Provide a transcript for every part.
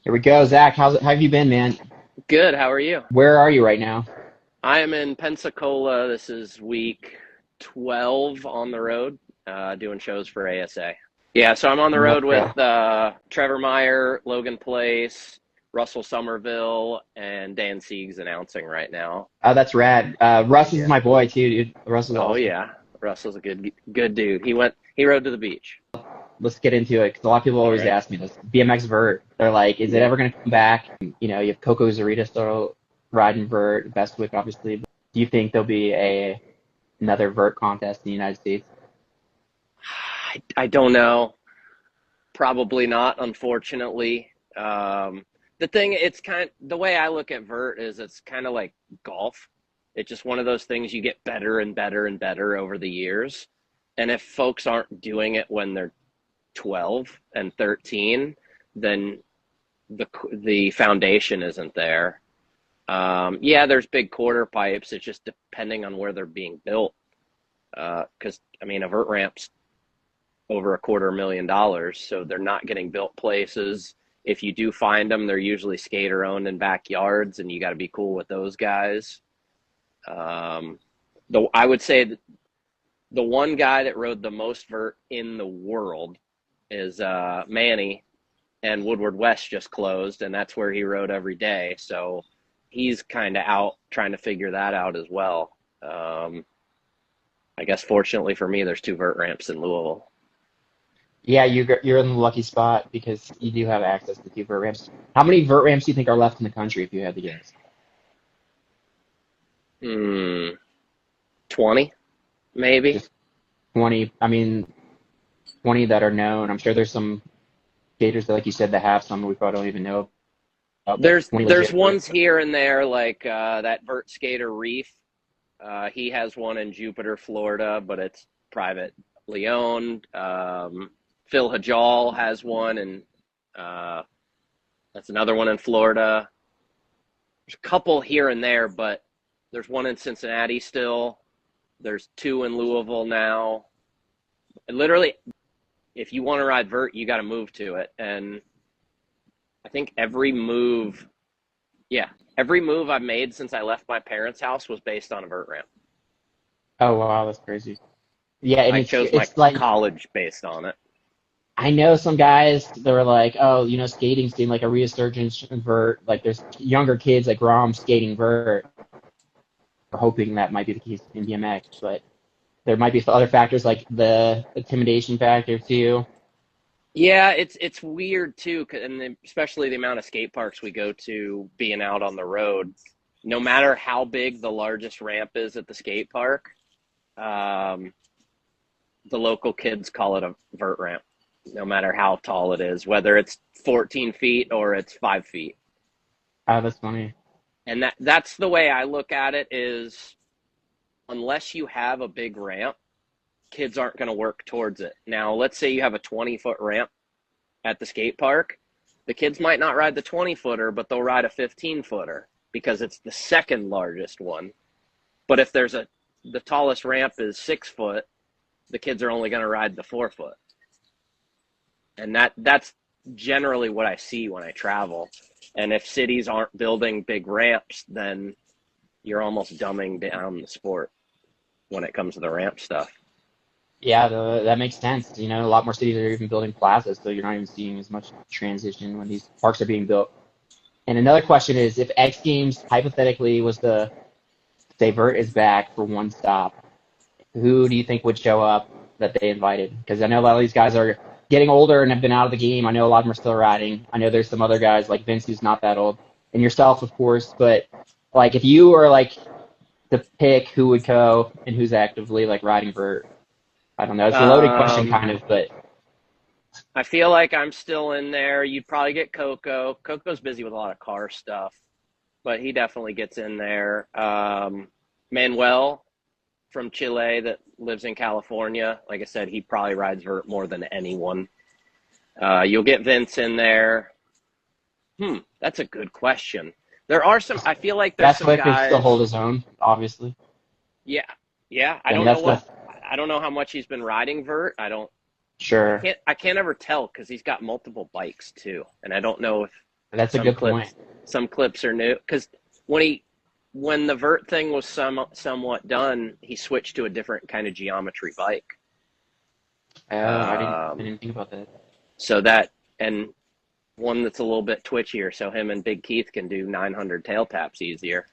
Here we go, Zach. How have you been, man? Good. How are you? Where are you right now? I am in Pensacola. This is week 12 on the road, doing shows for ASA. Yeah, so I'm on the road with Okay. Trevor Meyer, Logan Place, Russell Somerville, and Dan Sieg's announcing right now. Oh, that's rad. Russ is Yeah. my boy too, dude. Russ is Oh awesome. yeah, Russell's a good dude. He rode to the beach. Let's get into it because a lot of people All always right. ask me this. BMX Vert. They're like, is it Yeah. ever going to come back? You have Coco Zarita still riding Vert, Bestwick, obviously. Do you think there'll be another Vert contest in the United States? I don't know. Probably not, unfortunately. The thing, the way I look at vert is it's kind of like golf. It's just one of those things you get better and better and better over the years. And if folks aren't doing it when they're 12 and 13, then the foundation isn't there. Yeah, there's big quarter pipes. It's just depending on where they're being built. Because I mean, a vert ramp's over $250,000, so they're not getting built places. If you do find them, they're usually skater owned in backyards, and you got to be cool with those guys. Though I would say that the one guy that rode the most vert in the world is Manny, and Woodward West just closed, and that's where he rode every day. So he's kind of out trying to figure that out as well. I guess fortunately for me, there's two vert ramps in Louisville. Yeah, you're in the lucky spot because you do have access to two Vert ramps. How many Vert ramps do you think are left in the country if you had to guess? Hmm, 20 maybe. Just 20. I mean, 20 that are known. I'm sure there's some skaters that, like you said, that have some we probably don't even know about, but There's 20 there's legit Vert. ones here and there like that vert skater Reef. He has one in Jupiter, Florida, but it's privately owned. Phil Hajal has one, and uh, that's another one in Florida. There's a couple here and there, but there's one in Cincinnati still. There's two in Louisville now. And literally, if you want to ride vert, you got to move to it. And I think yeah, every move I've made since I left my parents' house was based on a vert ramp. Oh wow, that's crazy. Yeah, and I it's chose my it's like college based on it. I know some guys that were like, oh, skating seemed like a resurgence in Vert. Like there's younger kids like Rom skating Vert. We're hoping that might be the case in BMX, but there might be other factors like the intimidation factor too. Yeah, it's weird too, and especially the amount of skate parks we go to being out on the road. No matter how big the largest ramp is at the skate park, um, the local kids call it a vert ramp, no matter how tall it is, whether it's 14 feet or it's 5 feet. Oh, that's funny. And that's the way I look at it is unless you have a big ramp, kids aren't going to work towards it. Now, let's say you have a 20-foot ramp at the skate park. The kids might not ride the 20-footer, but they'll ride a 15-footer because it's the second largest one. But if the tallest ramp is 6 foot, the kids are only going to ride the 4 foot. And that's generally what I see when I travel. And if cities aren't building big ramps, then you're almost dumbing down the sport when it comes to the ramp stuff. Yeah, that makes sense. A lot more cities are even building plazas, so you're not even seeing as much transition when these parks are being built. And another question is, if X Games hypothetically was to say Vert is back for one stop, who do you think would show up that they invited? Because I know a lot of these guys are getting older and have been out of the game. I know a lot of them are still riding. I know there's some other guys like Vince who's not that old, and yourself, of course. But like, if you were like to pick who would go and who's actively like riding Vert, I don't know. It's a loaded question, Um, kind of, but I feel like I'm still in there. You'd probably get Coco. Coco's busy with a lot of car stuff, but he definitely gets in there. Manuel from Chile that lives in California. Like I said, he probably rides vert more than anyone. You'll get Vince in there. That's a good question. There are some. I feel like there's some Bestwick could still hold guys. his own, obviously. Yeah, yeah. I I mean, don't know that's the what. I don't know how much he's been riding vert. I sure. can't. I can't ever tell because he's got multiple bikes too, and I don't know if That's a Some good point. clips, some clips are new because when the vert thing was somewhat done, he switched to a different kind of geometry bike. Oh, I Um, didn't think about that. so that and one that's a little bit twitchier, so him and Big Keith can do 900 tail taps easier.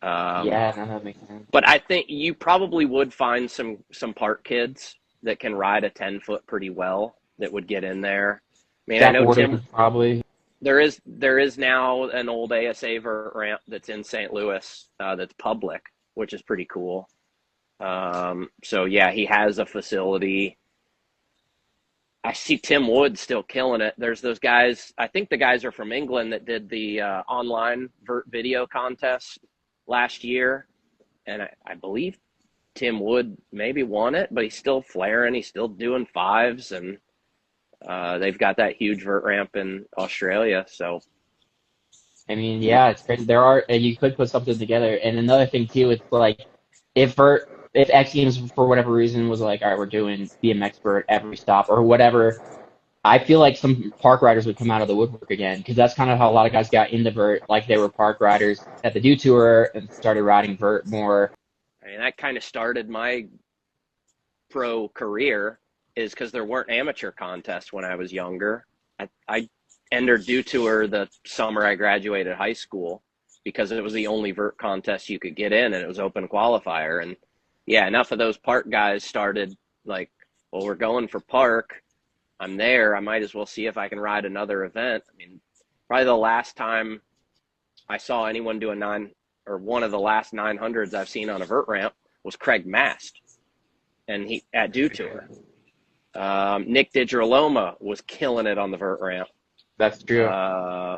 Um, Yeah, no, that makes sense. but I think you probably would find some park kids that can ride a 10-foot pretty well that would get in there. I mean, I Zach know Warden probably. there is now an old ASA vert ramp that's in St. Louis that's public, which is pretty cool. So yeah, he has a facility. I see Tim Wood still killing it. There's those guys. I think the guys are from England that did the online vert video contest last year, and I believe Tim Wood maybe won it, but he's still flaring. He's still doing fives, and they've got that huge vert ramp in Australia. So I mean, yeah, it's crazy. There are, and you could put something together. And another thing too, it's like if X Games for whatever reason was like, all right, we're doing BMX Vert every stop or whatever, I feel like some park riders would come out of the woodwork again because that's kind of how a lot of guys got into vert. Like they were park riders at the Dew Tour and started riding vert more. I mean, that kind of started my pro career is because there weren't amateur contests when I was younger. I entered Dew Tour the summer I graduated high school because it was the only vert contest you could get in, and it was open qualifier. And yeah, enough of those park guys started like, well, we're going for park. I'm there. I might as well see if I can ride another event. I mean, probably the last time I saw anyone do a nine or one of the last 900s I've seen on a vert ramp was Craig Mast, and he at Dew Tour. Nick DiGirolamo was killing it on the vert ramp. That's true.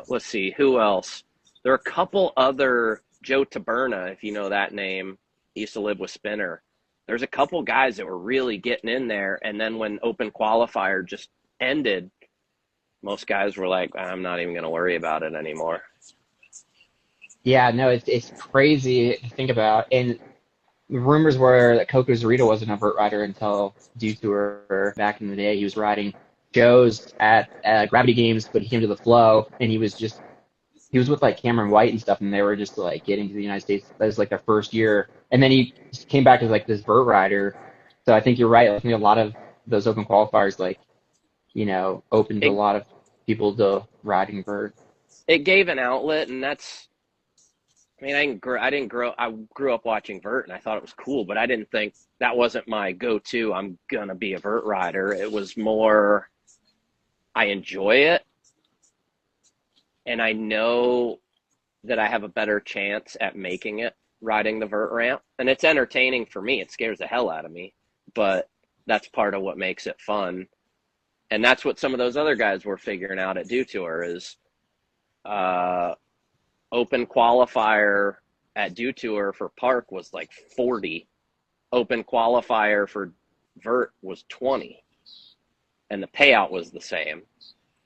Let's see, who else? There are a couple other, Joe Taberna, if you know that name. He used to live with Spinner. There's a couple guys that were really getting in there, and then when open qualifier just ended, most guys were like, I'm not even going to worry about it anymore. Yeah, no, it's crazy to think about. And rumors were that Coco Zurita wasn't a vert rider until Dew Tour back in the day. He was riding shows at Gravity Games, but he came to the Flow, and he was with like Cameron White and stuff, and they were just like getting to the United States. That was like their first year, and then he came back as like this vert rider. So I think you're right. I think a lot of those open qualifiers, like opened a lot of people to riding vert. It gave an outlet, and that's. I mean, I grew up watching vert, and I thought it was cool, but I didn't think that wasn't my go-to. I'm gonna be a vert rider. It was more, I enjoy it, and I know that I have a better chance at making it riding the vert ramp, and it's entertaining for me. It scares the hell out of me, but that's part of what makes it fun, and that's what some of those other guys were figuring out at Dew Tour is. Open qualifier at Dew Tour for park was like 40. Open qualifier for vert was 20. And the payout was the same.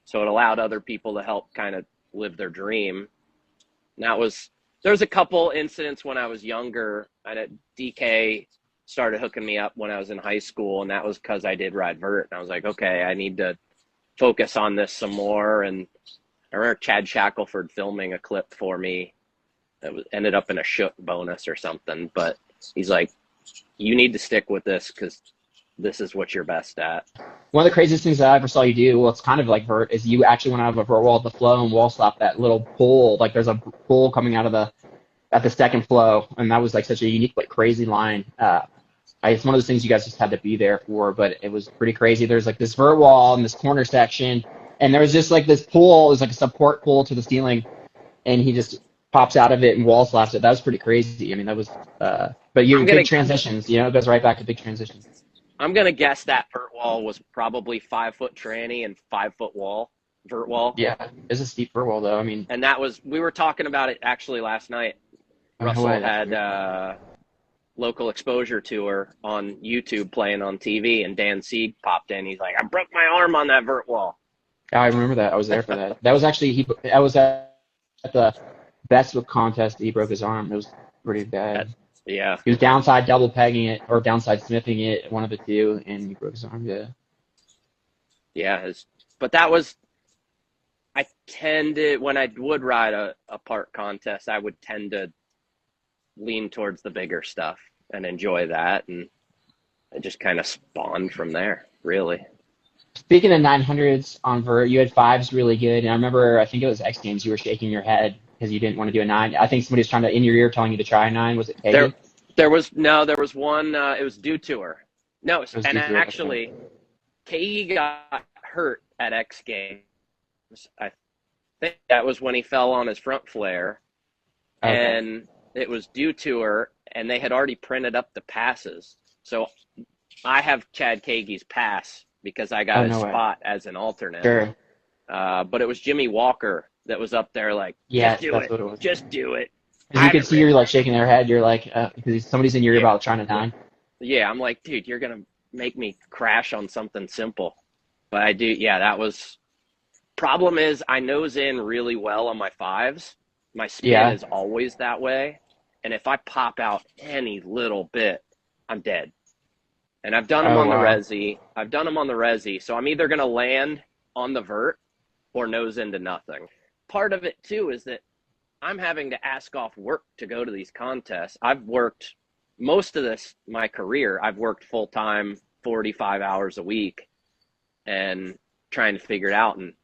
So it allowed other people to help kind of live their dream. And there's a couple incidents when I was younger. DK started hooking me up when I was in high school, and that was because I did ride vert. And I was like, okay, I need to focus on this some more. And I remember Chad Shackelford filming a clip for me that ended up in a shook bonus or something. But he's like, you need to stick with this because this is what you're best at. One of the craziest things that I ever saw you do, well, it's kind of like vert, is you actually went out of a vert wall at the Flow and wall slap that little pull. Like there's a pull coming out of at the second flow, and that was like such a unique, like crazy line. It's one of those things you guys just had to be there for, but it was pretty crazy. There's like this vert wall in this corner section, and there was just like this pull, it was like a support pull to the ceiling, and he just pops out of it and wall slaps it. That was pretty crazy. I mean, that was, but big transitions, it goes right back to big transitions. I'm going to guess that vert wall was probably 5-foot tranny and 5-foot vert wall. Yeah, it's a steep vert wall though. I mean, and we were talking about it actually last night. Russell had local exposure tour on YouTube playing on TV, and Dan Sieg popped in. He's like, I broke my arm on that vert wall. I remember that. I was there for that. That was actually, I was at the Bestwood contest. He broke his arm. It was pretty bad. Yeah. He was downside double pegging it or downside smithing it, one of the two, and he broke his arm. Yeah. Yeah. But that was, I tended, when I would ride a park contest, I would tend to lean towards the bigger stuff and enjoy that. And it just kind of spawned from there, really. Speaking of 900s on vert, you had fives really good, and I remember I think it was X Games. You were shaking your head because you didn't want to do a nine. I think somebody was trying to in your ear telling you to try a nine. Was it Katie? There was one. It was Dew Tour. No, It was and Detour, actually, Katie got hurt at X Games. I think that was when he fell on his front flare, Okay. and it was Dew Tour, and they had already printed up the passes. So I have Chad Kage's pass because I got his no way. spot as an alternate. Sure. But it was Jimmy Walker that was up there like, Yes, just do that's it. what it was. Just do it. Because you could see you're like shaking their head. You're like, because somebody's in your ear about trying a nine. Yeah, I'm like, dude, you're going to make me crash on something simple. But I do, yeah, that was, problem is I nose in really well on my fives. My spin is always that way. And if I pop out any little bit, I'm dead. And I've done them on the resi. So I'm either going to land on the vert or nose into nothing. Part of it, too, is that I'm having to ask off work to go to these contests. I've worked most of my career. I've worked full-time, 45 hours a week and trying to figure it out. And,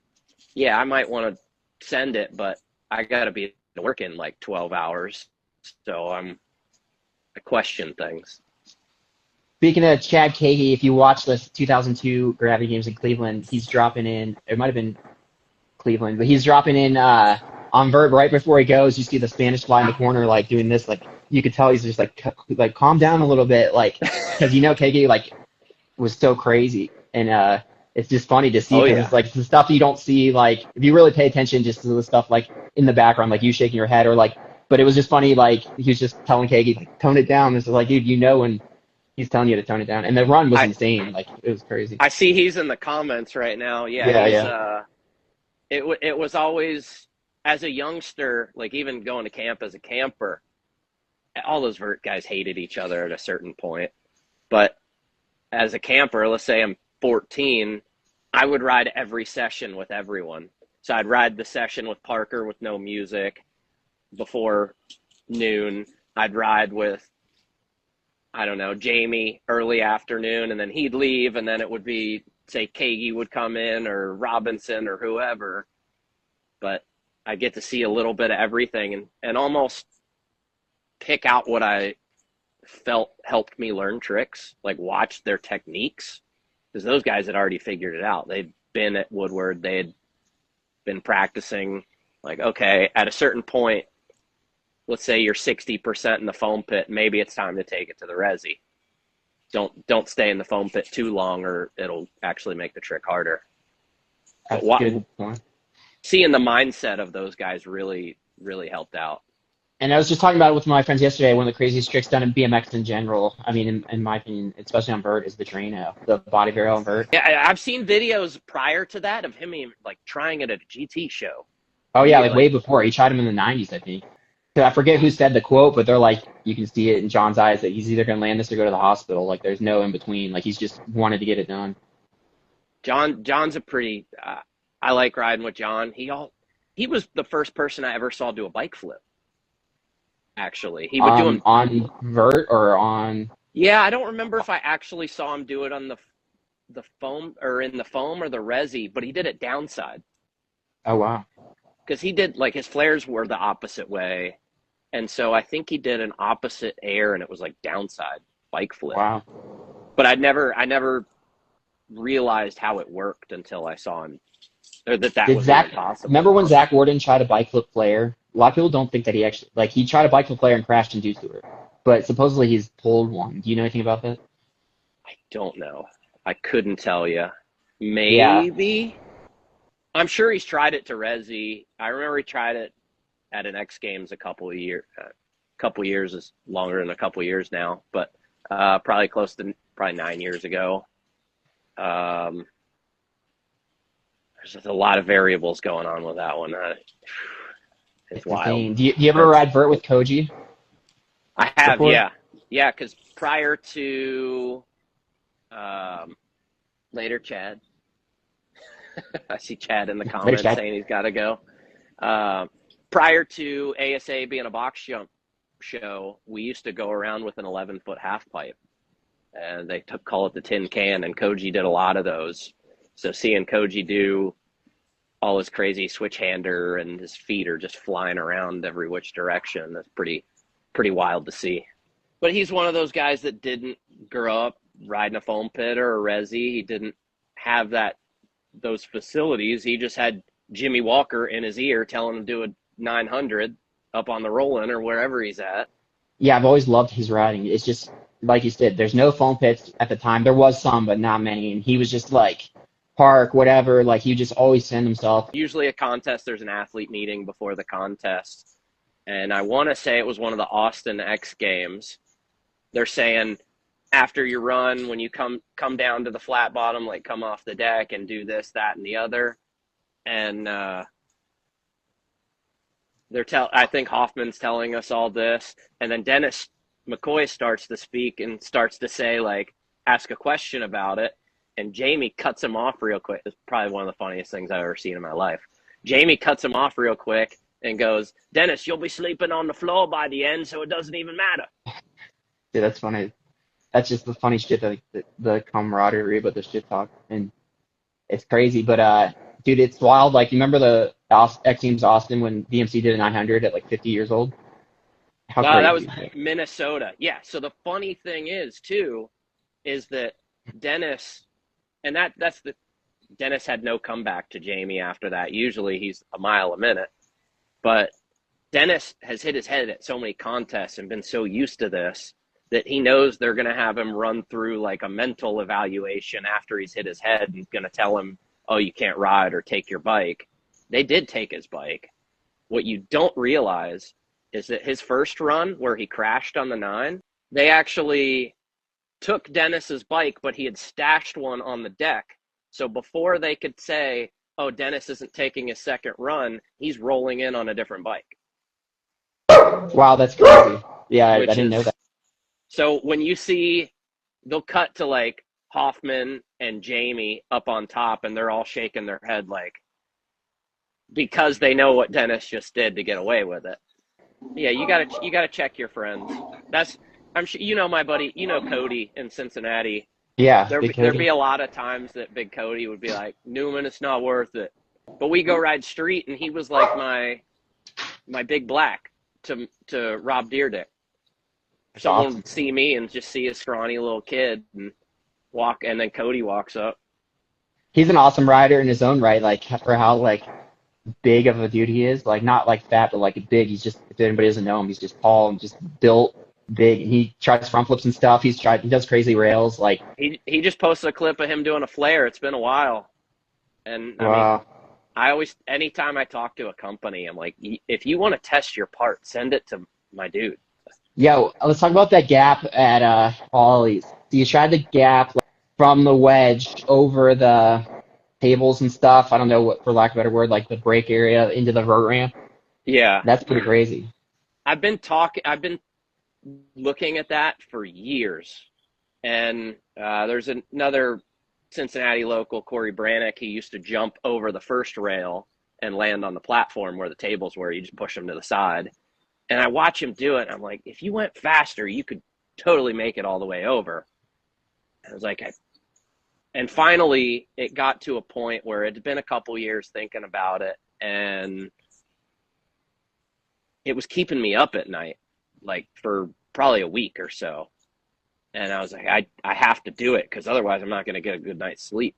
yeah, I might want to send it, but I got to be working like 12 hours. So I question things. Speaking of Chad Kahey, if you watch this 2002 Gravity Games in Cleveland, he's dropping in. It might have been Cleveland, but he's dropping in on vert right before he goes. You see the Spanish fly in the corner, like doing this. Like you could tell he's just like calm down a little bit, like because Kahey like was so crazy, and it's just funny to see because it's like the stuff you don't see. Like if you really pay attention, just to the stuff like in the background, like you shaking your head or like. But it was just funny, like he was just telling Kahey, like, tone it down. This is like, dude, when he's telling you to tone it down. And the run was insane. Like, it was crazy. I see he's in the comments right now. It was always, as a youngster, like even going to camp as a camper, all those vert guys hated each other at a certain point. But as a camper, let's say I'm 14, I would ride every session with everyone. So I'd ride the session with Parker with no music before noon. I'd ride with, I don't know, Jamie early afternoon, and then he'd leave, and then it would be, say, Kagi would come in or Robinson or whoever. But I get to see a little bit of everything and almost pick out what I felt helped me learn tricks, like watch their techniques, because those guys had already figured it out. They'd been at Woodward. They had been practicing, like, okay, at a certain point, let's say you're 60% in the foam pit, maybe it's time to take it to the resi. Don't stay in the foam pit too long or it'll actually make the trick harder. That's a good point. Seeing the mindset of those guys really, really helped out. And I was just talking about it with my friends yesterday. One of the craziest tricks done in BMX in general, I mean, in my opinion, especially on vert, is the Drano, the body barrel on vert. Yeah, I've seen videos prior to that of him like trying it at a GT show. Oh, yeah, like way before. He tried him in the 90s, I think. I forget who said the quote, but they're like, you can see it in John's eyes that he's either going to land this or go to the hospital. Like, there's no in between. Like, he's just wanted to get it done. John's a pretty. I like riding with John. He was the first person I ever saw do a bike flip. Actually, he would do him on vert or on. Yeah, I don't remember if I actually saw him do it on the foam or in the foam or the resi, but he did it downside. Oh wow! Because he did like his flares were the opposite way. And so I think he did an opposite air, and it was like downside bike flip. Wow. But I never realized how it worked until I saw him, or that was possible. Remember when Zach Warden tried a bike flip flare? A lot of people don't think that he actually, like, he tried a bike flip flare and crashed in Dew Tour. But supposedly he's pulled one. Do you know anything about that? I don't know. I couldn't tell you. Maybe. Yeah. I'm sure he's tried it to resi. I remember he tried it at an X Games a couple years is longer than a couple years now, but probably close to 9 years ago. There's just a lot of variables going on with that one. It's wild. Insane. Do you ever ride vert with Koji? I have, before? Yeah, because prior to later Chad, I see Chad in the Later, comments Chad. saying he's got to go. Prior to ASA being a box jump show, we used to go around with an 11-foot half pipe, and they call it the tin can, and Koji did a lot of those. So seeing Koji do all his crazy switch hander and his feet are just flying around every which direction, that's pretty wild to see. But he's one of those guys that didn't grow up riding a foam pit or a resi. He didn't have those facilities. He just had Jimmy Walker in his ear telling him to do a 900 up on the roll-in or wherever he's at. Yeah, I've always loved his riding. It's just, like you said, there's no foam pits at the time. There was some, but not many. And he was just like, park, whatever. Like, he would just always send himself. Usually a contest, there's an athlete meeting before the contest. And I want to say it was one of the Austin X Games. They're saying after you run, when you come down to the flat bottom, like come off the deck and do this, that, and the other. And I think Hoffman's telling us all this. And then Dennis McCoy starts to speak and starts to say, like, ask a question about it. And Jamie cuts him off real quick. It's probably one of the funniest things I've ever seen in my life. Jamie cuts him off real quick and goes, Dennis, you'll be sleeping on the floor by the end, so it doesn't even matter. Yeah, that's funny. That's just the funny shit, the camaraderie about the shit talk. And it's crazy. But, dude, it's wild. Like, you remember the X Games Austin when VMC did a 900 at like 50 years old? How crazy. That was Minnesota. Yeah. So the funny thing is, too, is that Dennis, and Dennis had no comeback to Jamie after that. Usually he's a mile a minute. But Dennis has hit his head at so many contests and been so used to this that he knows they're going to have him run through like a mental evaluation after he's hit his head. He's going to tell him, oh, you can't ride or take your bike. They did take his bike. What you don't realize is that his first run where he crashed on the 9, they actually took Dennis's bike, but he had stashed one on the deck. So before they could say, oh, Dennis isn't taking his second run, he's rolling in on a different bike. Wow, that's crazy. Yeah, I didn't know that. So when you see, they'll cut to like Hoffman and Jamie up on top, and they're all shaking their head like, because they know what Dennis just did to get away with it. Yeah, you gotta check your friends. I'm sure you know my buddy, you know Cody in Cincinnati. Yeah, there'd be a lot of times that Big Cody would be like, Newman, it's not worth it. But we go ride street, and he was like my big black to Rob Deerdick. Someone awesome. would see me and just see a scrawny little kid and walk, and then Cody walks up. He's an awesome rider in his own right, like for how like big of a dude he is. Like not like fat, but like big. He's just, if anybody doesn't know him, he's just tall and just built big. And he tries front flips and stuff. He does crazy rails. Like he just posted a clip of him doing a flare. It's been a while, and wow. I mean, I always, anytime I talk to a company, I'm like, if you want to test your part, send it to my dude. Yo, let's talk about that gap at Ollie's. So you tried the gap from the wedge over the tables and stuff. I don't know what, for lack of a better word, like the brake area into the vert ramp. Yeah, that's pretty crazy. I've been looking at that for years, and there's another Cincinnati local, Corey Brannick. He used to jump over the first rail and land on the platform where the tables were. You just push them to the side. And I watch him do it. And I'm like, if you went faster, you could totally make it all the way over. I was like, and finally it got to a point where it had been a couple years thinking about it, and it was keeping me up at night, like for probably a week or so. And I was like, I have to do it, because otherwise I'm not going to get a good night's sleep.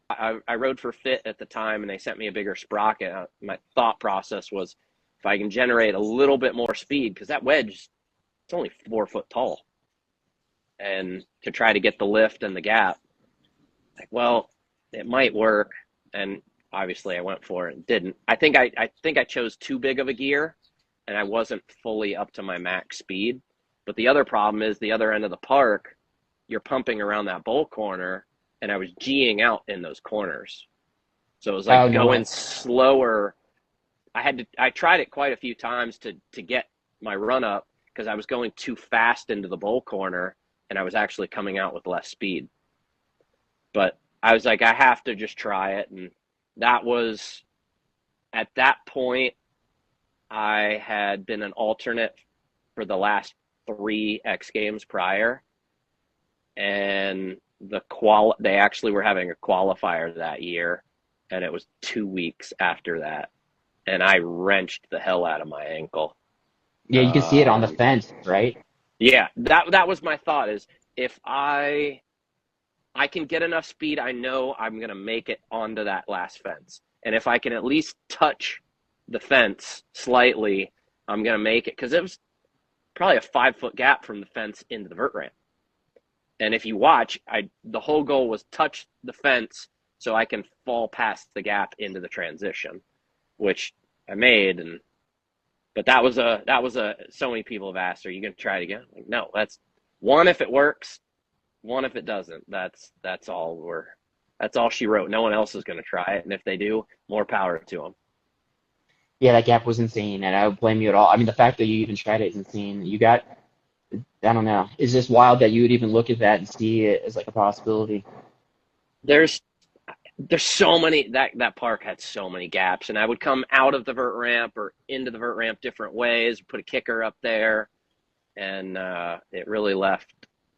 I rode for Fit at the time, and they sent me a bigger sprocket. My thought process was, if I can generate a little bit more speed, because that wedge, it's only 4 foot tall, and to try to get the lift and the gap, like, well, it might work. And obviously I went for it and didn't. I think I chose too big of a gear, and I wasn't fully up to my max speed. But the other problem is the other end of the park, you're pumping around that bowl corner, and I was G'ing out in those corners. So it was like going slower. I tried it quite a few times to get my run up, because I was going too fast into the bowl corner, and I was actually coming out with less speed. But I was like, I have to just try it. And that was, at that point, I had been an alternate for the last 3 X Games prior, and they actually were having a qualifier that year, and it was 2 weeks after that, and I wrenched the hell out of my ankle. Yeah, you can see it on the fence, right? Yeah, that was my thought, is if I can get enough speed, I know I'm going to make it onto that last fence. And if I can at least touch the fence slightly, I'm going to make it. Because it was probably a 5-foot gap from the fence into the vert ramp. And if you watch, the whole goal was touch the fence so I can fall past the gap into the transition, which I made. But that was so many people have asked, are you going to try it again? Like, no, that's one if it works, one if it doesn't. That's all she wrote. No one else is going to try it, and if they do, more power to them. Yeah, that gap was insane, and I don't blame you at all. I mean, the fact that you even tried it is insane. I don't know. It's just wild that you would even look at that and see it as like a possibility. There's so many, that park had so many gaps, and I would come out of the vert ramp or into the vert ramp different ways, put a kicker up there, and it really left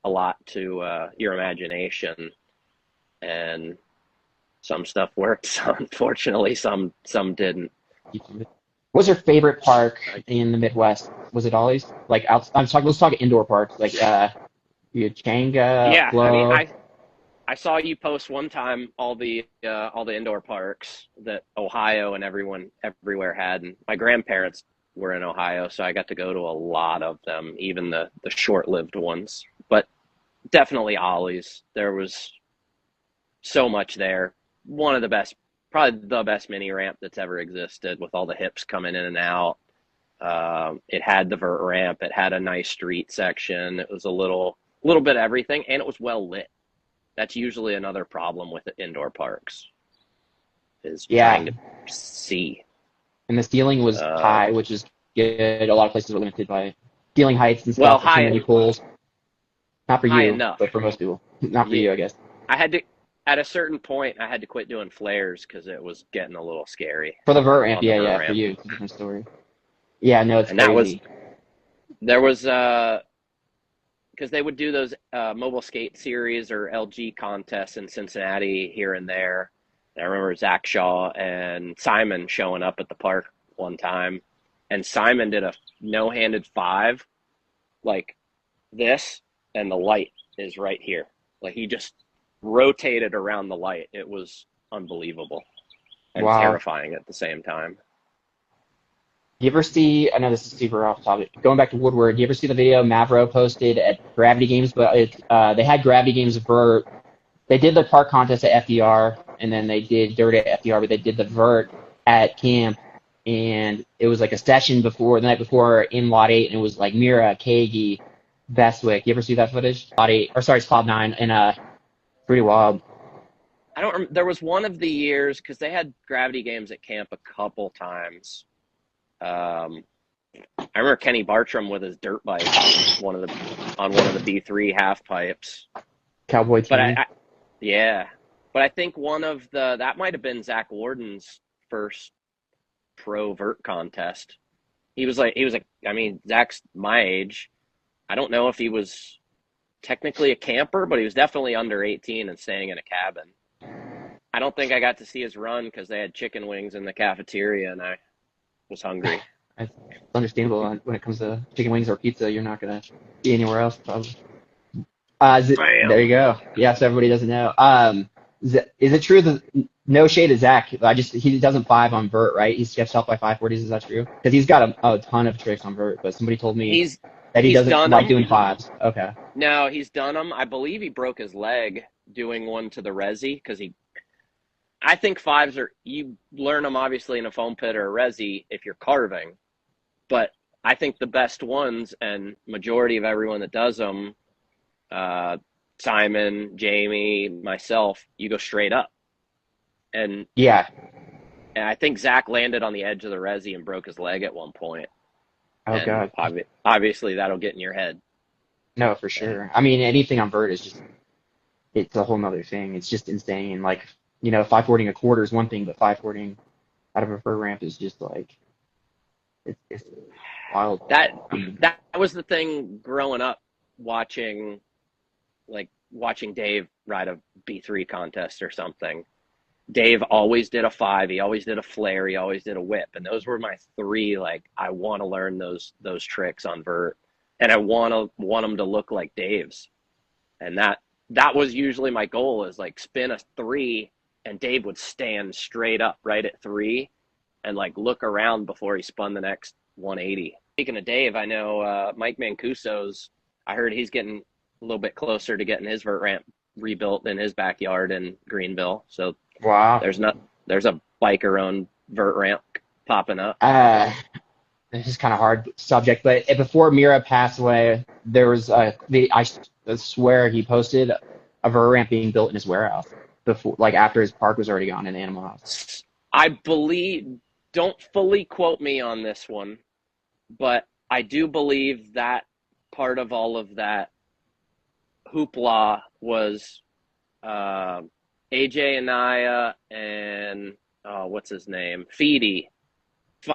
a lot to your imagination. And some stuff worked, unfortunately, some didn't. What was your favorite park in the Midwest? Was it Ollie's? Like, let's talk indoor parks, like Changa, Yeah, Flow. I mean, I saw you post one time all the indoor parks that Ohio and everywhere had, and my grandparents were in Ohio, so I got to go to a lot of them, even the short-lived ones. But definitely Ollie's. There was so much there. One of the best, probably the best mini ramp that's ever existed, with all the hips coming in and out. It had the vert ramp. It had a nice street section. It was a little bit of everything, and it was well lit. That's usually another problem with the indoor parks, is trying to see. And the ceiling was high, which is good. A lot of places are limited by ceiling heights and stuff. Well, too many pools. Not for you, enough. But for most people. Not for you, I guess. At a certain point, I had to quit doing flares because it was getting a little scary. For the vert ramp, for you, it's a different story. Yeah, no, it's crazy. There was because they would do those mobile skate series or LG contests in Cincinnati here and there. And I remember Zach Shaw and Simon showing up at the park one time, and Simon did a no-handed 5 like this, and the light is right here. Like, he just rotated around the light. It was unbelievable and terrifying at the same time. You ever see, I know this is super off topic, going back to Woodward, you ever see the video Mavro posted at Gravity Games? But they had Gravity Games vert. They did the park contest at FDR, and then they did dirt at FDR, but they did the vert at camp, and it was like a session the night before in Lot 8, and it was like Mira, Kagi, Bestwick. You ever see that footage? Lot 8, or sorry, it's Cloud 9, and pretty wild. There was one of the years, because they had Gravity Games at camp a couple times. I remember Kenny Bartram with his dirt bike on one of the B3 half pipes. Cowboy team. But I think that might have been Zach Warden's first pro vert contest. He was like, I mean, Zach's my age. I don't know if he was technically a camper, but he was definitely under 18 and staying in a cabin. I don't think I got to see his run because they had chicken wings in the cafeteria, and I was hungry. It's understandable when it comes to chicken wings or pizza. You're not going to be anywhere else, probably. There you go. Yeah, so everybody doesn't know. Is it true that, no shade to Zach, he doesn't 5 on vert, right? He skips off by 540s. Is that true? Because he's got a ton of tricks on vert, but somebody told me that he doesn't like doing 5s. Okay. No, he's done them. I believe he broke his leg doing one to the resi, because I think 5s you learn them obviously in a foam pit or a resi if you're carving, but I think the best ones, and majority of everyone that does them, Simon, Jamie, myself, you go straight up. And I think Zach landed on the edge of the resi and broke his leg at one point. Oh, God. Obviously, that'll get in your head. No, for sure. I mean, anything on vert is it's a whole nother thing. It's just insane. Like, you know, 540 a quarter is one thing, but 540 out of a vert ramp is just like it's wild. That I mean, that was the thing growing up, watching watching Dave ride a B3 contest or something. Dave always did a 5, he always did a flare, he always did a whip, and those were my 3. Like, I want to learn those tricks on vert, and I want them to look like Dave's, and that was usually my goal, is like spin a 3, and Dave would stand straight up right at 3, and like look around before he spun the next 180. Speaking of Dave, I know Mike Mancuso's. I heard he's getting a little bit closer to getting his vert ramp rebuilt in his backyard in Greenville. So wow. there's a biker owned vert ramp popping up. This is kind of hard subject, but before Mira passed away, there was I swear he posted a vert ramp being built in his warehouse before, like after his park was already gone in Animal House. I believe, don't fully quote me on this one, but I do believe that part of all of that hoopla was AJ Anaya and what's his name, Feedy,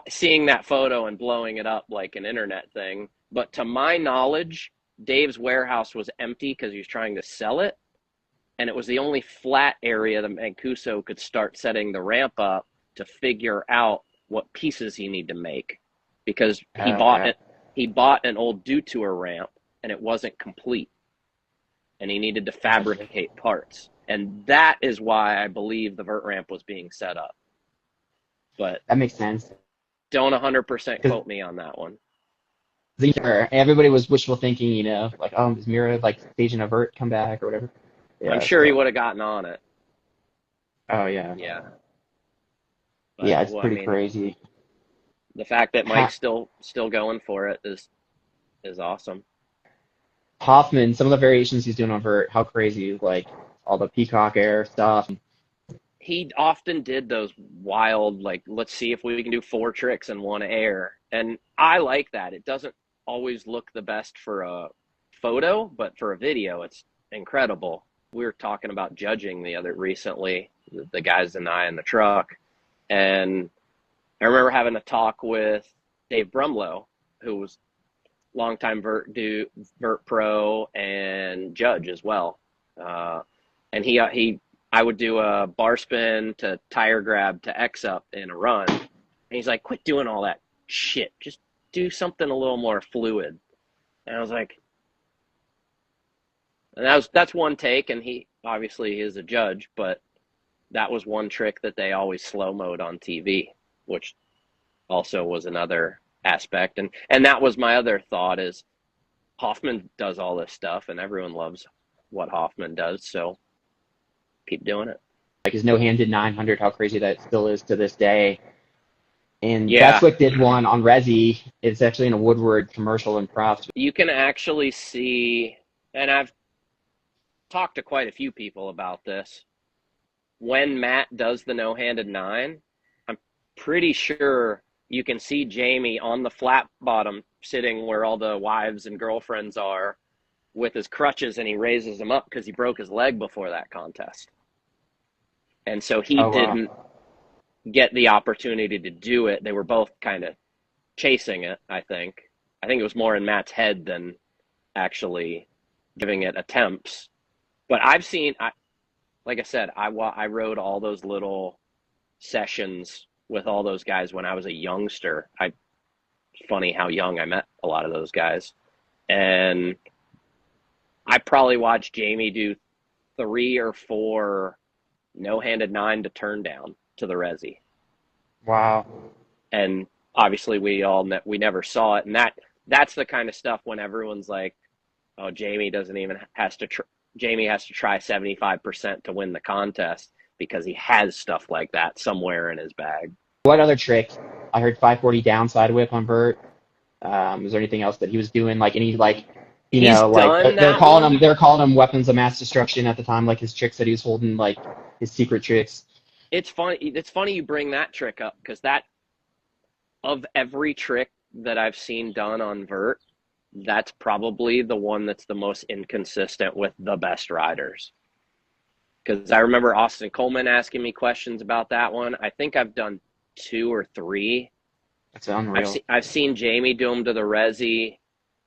seeing that photo and blowing it up like an internet thing. But to my knowledge, Dave's warehouse was empty because he was trying to sell it, and it was the only flat area that Mancuso could start setting the ramp up to figure out what pieces he needed to make, because he bought an old Dew Tour ramp and it wasn't complete, and he needed to fabricate parts, and that is why I believe the vert ramp was being set up. But that makes sense. Don't 100% quote me on that one. Everybody was wishful thinking, you know, like, oh, is Mira like staging a vert comeback or whatever? Yeah, I'm sure he would have gotten on it. Oh yeah. Yeah. But, yeah, it's pretty crazy. The fact that Mike's still going for it is awesome. Hoffman, some of the variations he's doing on vert, how crazy, like all the peacock air stuff. He often did those wild, like, let's see if we can do 4 tricks in one air. And I like that. It doesn't always look the best for a photo, but for a video, it's incredible. We were talking about judging recently, the guys and I in the truck. And I remember having a talk with Dave Brumlow, who was longtime vert pro and judge as well. And I would do a bar spin to tire grab to X up in a run. And he's like, quit doing all that shit. Just do something a little more fluid. And I was like, and that's one take. And he obviously is a judge, but that was one trick that they always slow-moed on TV, which also was another aspect. And that was my other thought, is Hoffman does all this stuff and everyone loves what Hoffman does. So keep doing it. Like his no-handed 900, how crazy that still is to this day. And Bestwick did one on Resi. It's actually in a Woodward commercial in props. You can actually see, and I've talked to quite a few people about this, when Matt does the no-handed 9, I'm pretty sure you can see Jamie on the flat bottom sitting where all the wives and girlfriends are with his crutches, and he raises them up because he broke his leg before that contest. And so he didn't get the opportunity to do it. They were both kind of chasing it, I think. I think it was more in Matt's head than actually giving it attempts. But I've seen, like I said, I rode all those little sessions with all those guys when I was a youngster. Funny how young I met a lot of those guys. And I probably watched Jamie do 3 or 4 no-handed 9 to turn down to the Resi. Wow. And obviously we never saw it. And that's the kind of stuff when everyone's like, oh, Jamie has to try 75% to win the contest, because he has stuff like that somewhere in his bag. What other trick? I heard 540 downside whip on vert. Was there anything else that he was doing? Like any, like, they're calling them weapons of mass destruction at the time, like his tricks that he was holding, like his secret tricks. It's funny you bring that trick up, because that, of every trick that I've seen done on vert, that's probably the one that's the most inconsistent with the best riders. Because I remember Austin Coleman asking me questions about that one. I think I've done 2 or 3. That's unreal. I've seen Jamie do them to the Resi.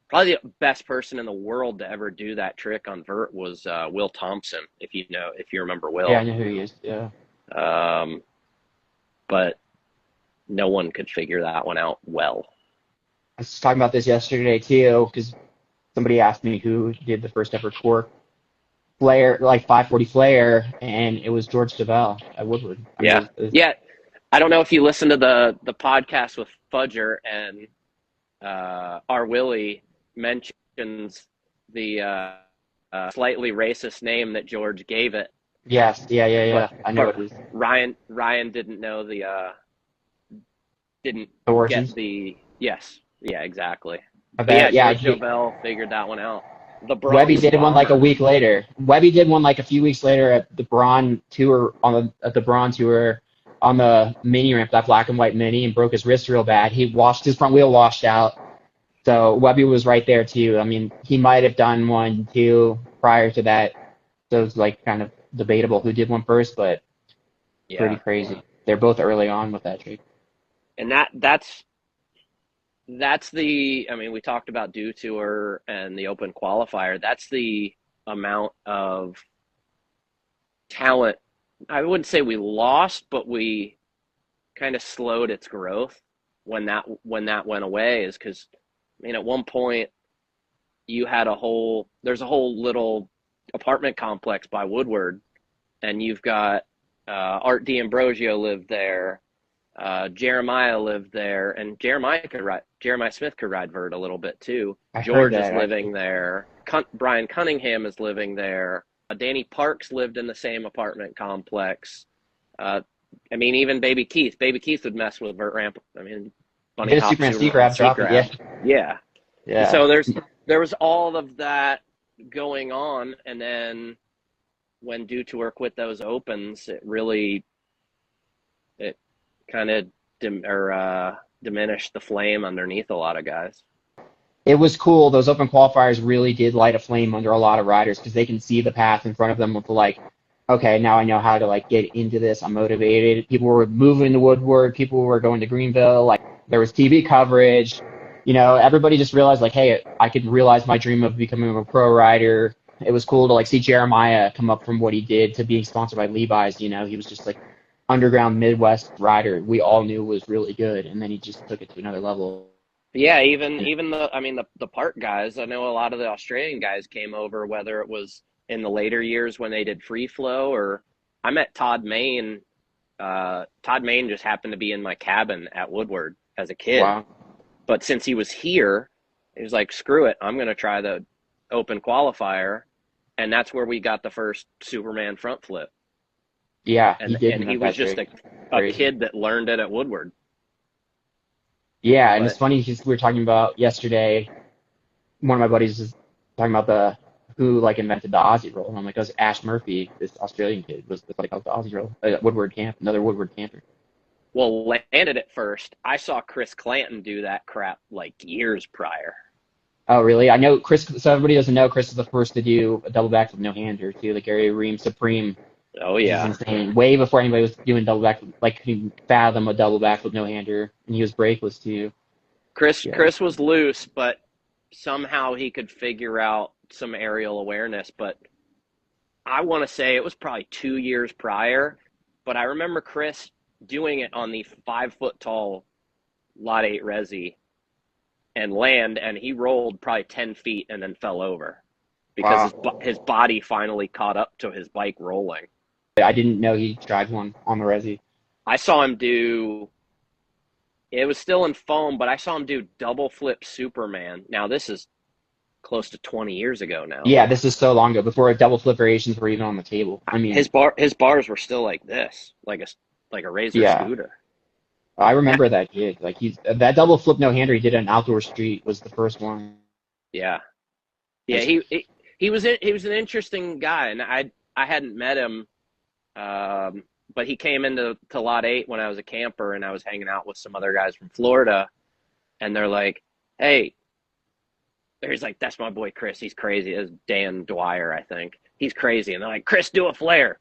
Probably the best person in the world to ever do that trick on vert was Will Thompson, if you remember Will. Yeah, I know who he is. Yeah. But no one could figure that one out well. I was talking about this yesterday too, because somebody asked me who did the first ever cork flare, like 540 flare, and it was George DeVal at Woodward. Yeah. I don't know if you listen to the podcast with Fudger, and our Willie mentions the slightly racist name that George gave it. Yes, yeah. I know it is. Ryan didn't know didn't Origins? get the yes. Yeah, exactly. I bet. Yeah, George Novell figured that one out. The Webby did one like a bomber. week later. Webby did one like a few weeks later at the Braun tour at the Braun tour on the mini ramp, that black and white mini, and broke his wrist real bad. His front wheel washed out. So Webby was right there too. I mean, he might have done 1, 2 prior to that. So it was like kind of debatable who did one first, but pretty crazy. They're both early on with that trick. And that's the, I mean, we talked about Dew Tour and the Open Qualifier. That's the amount of talent. I wouldn't say we lost, but we kind of slowed its growth when that went away, is because, I mean, at one point you had there's a whole little apartment complex by Woodward, and you've got Art D'Ambrosio lived there. Jeremiah lived there, and Jeremiah Smith could ride vert a little bit too. George is living there. Brian Cunningham is living there. Danny Parks lived in the same apartment complex. I mean, even Baby Keith would mess with vert ramp. I mean, bunny hop, Superman drop it, yeah. Yeah. So there was all of that going on, and then when Dew Tour quit those opens, it kind of diminished the flame underneath a lot of guys. It was cool. Those open qualifiers really did light a flame under a lot of riders because they can see the path in front of them with like, okay, now I know how to like get into this. I'm motivated. People were moving to Woodward. People were going to Greenville. Like there was TV coverage. You know, everybody just realized like, hey, I could realize my dream of becoming a pro rider. It was cool to like see Jeremiah come up from what he did to being sponsored by Levi's. You know, he was just like underground Midwest rider we all knew was really good, and then he just took it to another level. Yeah, even the park guys. I know a lot of the Australian guys came over, whether it was in the later years when they did free flow, or I met Todd Main. Todd Main just happened to be in my cabin at Woodward as a kid. Wow. But since he was here, he was like, screw it, I'm going to try the open qualifier. And that's where we got the first Superman front flip. Yeah, and he was just a kid that learned it at Woodward. Yeah, and it's funny because we were talking about yesterday. One of my buddies was talking about who like invented the Aussie roll, and I'm like, it was Ash Murphy, this Australian kid, was like the Aussie roll at Woodward camp, another Woodward camper. Well, landed it first. I saw Chris Clanton do that crap like years prior. Oh, really? I know Chris. So everybody doesn't know Chris is the first to do a double back with no hander too, like Gary Ream Supreme. Oh yeah, insane. Way before anybody was doing double back, like could fathom a double back with no hander, and he was brakeless too. Chris was loose, but somehow he could figure out some aerial awareness. But I want to say it was probably 2 years prior. But I remember Chris doing it on the 5 foot tall Lot 8 Resi and he rolled probably 10 feet and then fell over because his body finally caught up to his bike rolling. I didn't know he tried one on the Resi. I saw him do, it was still in foam, but I saw him do double flip Superman. Now this is close to 20 years ago now. Yeah, this is so long ago, before double flip variations were even on the table. I mean, his bars were still like this, like a Razor scooter. I remember that kid. Like that double flip no hander he did on Outdoor Street was the first one. Yeah. He was an interesting guy, and I hadn't met him. But he came into Lot 8 when I was a camper, and I was hanging out with some other guys from Florida, and they're like, hey, he's like, that's my boy Chris. He's crazy. It's Dan Dwyer, I think. He's crazy. And they're like, Chris, do a flare.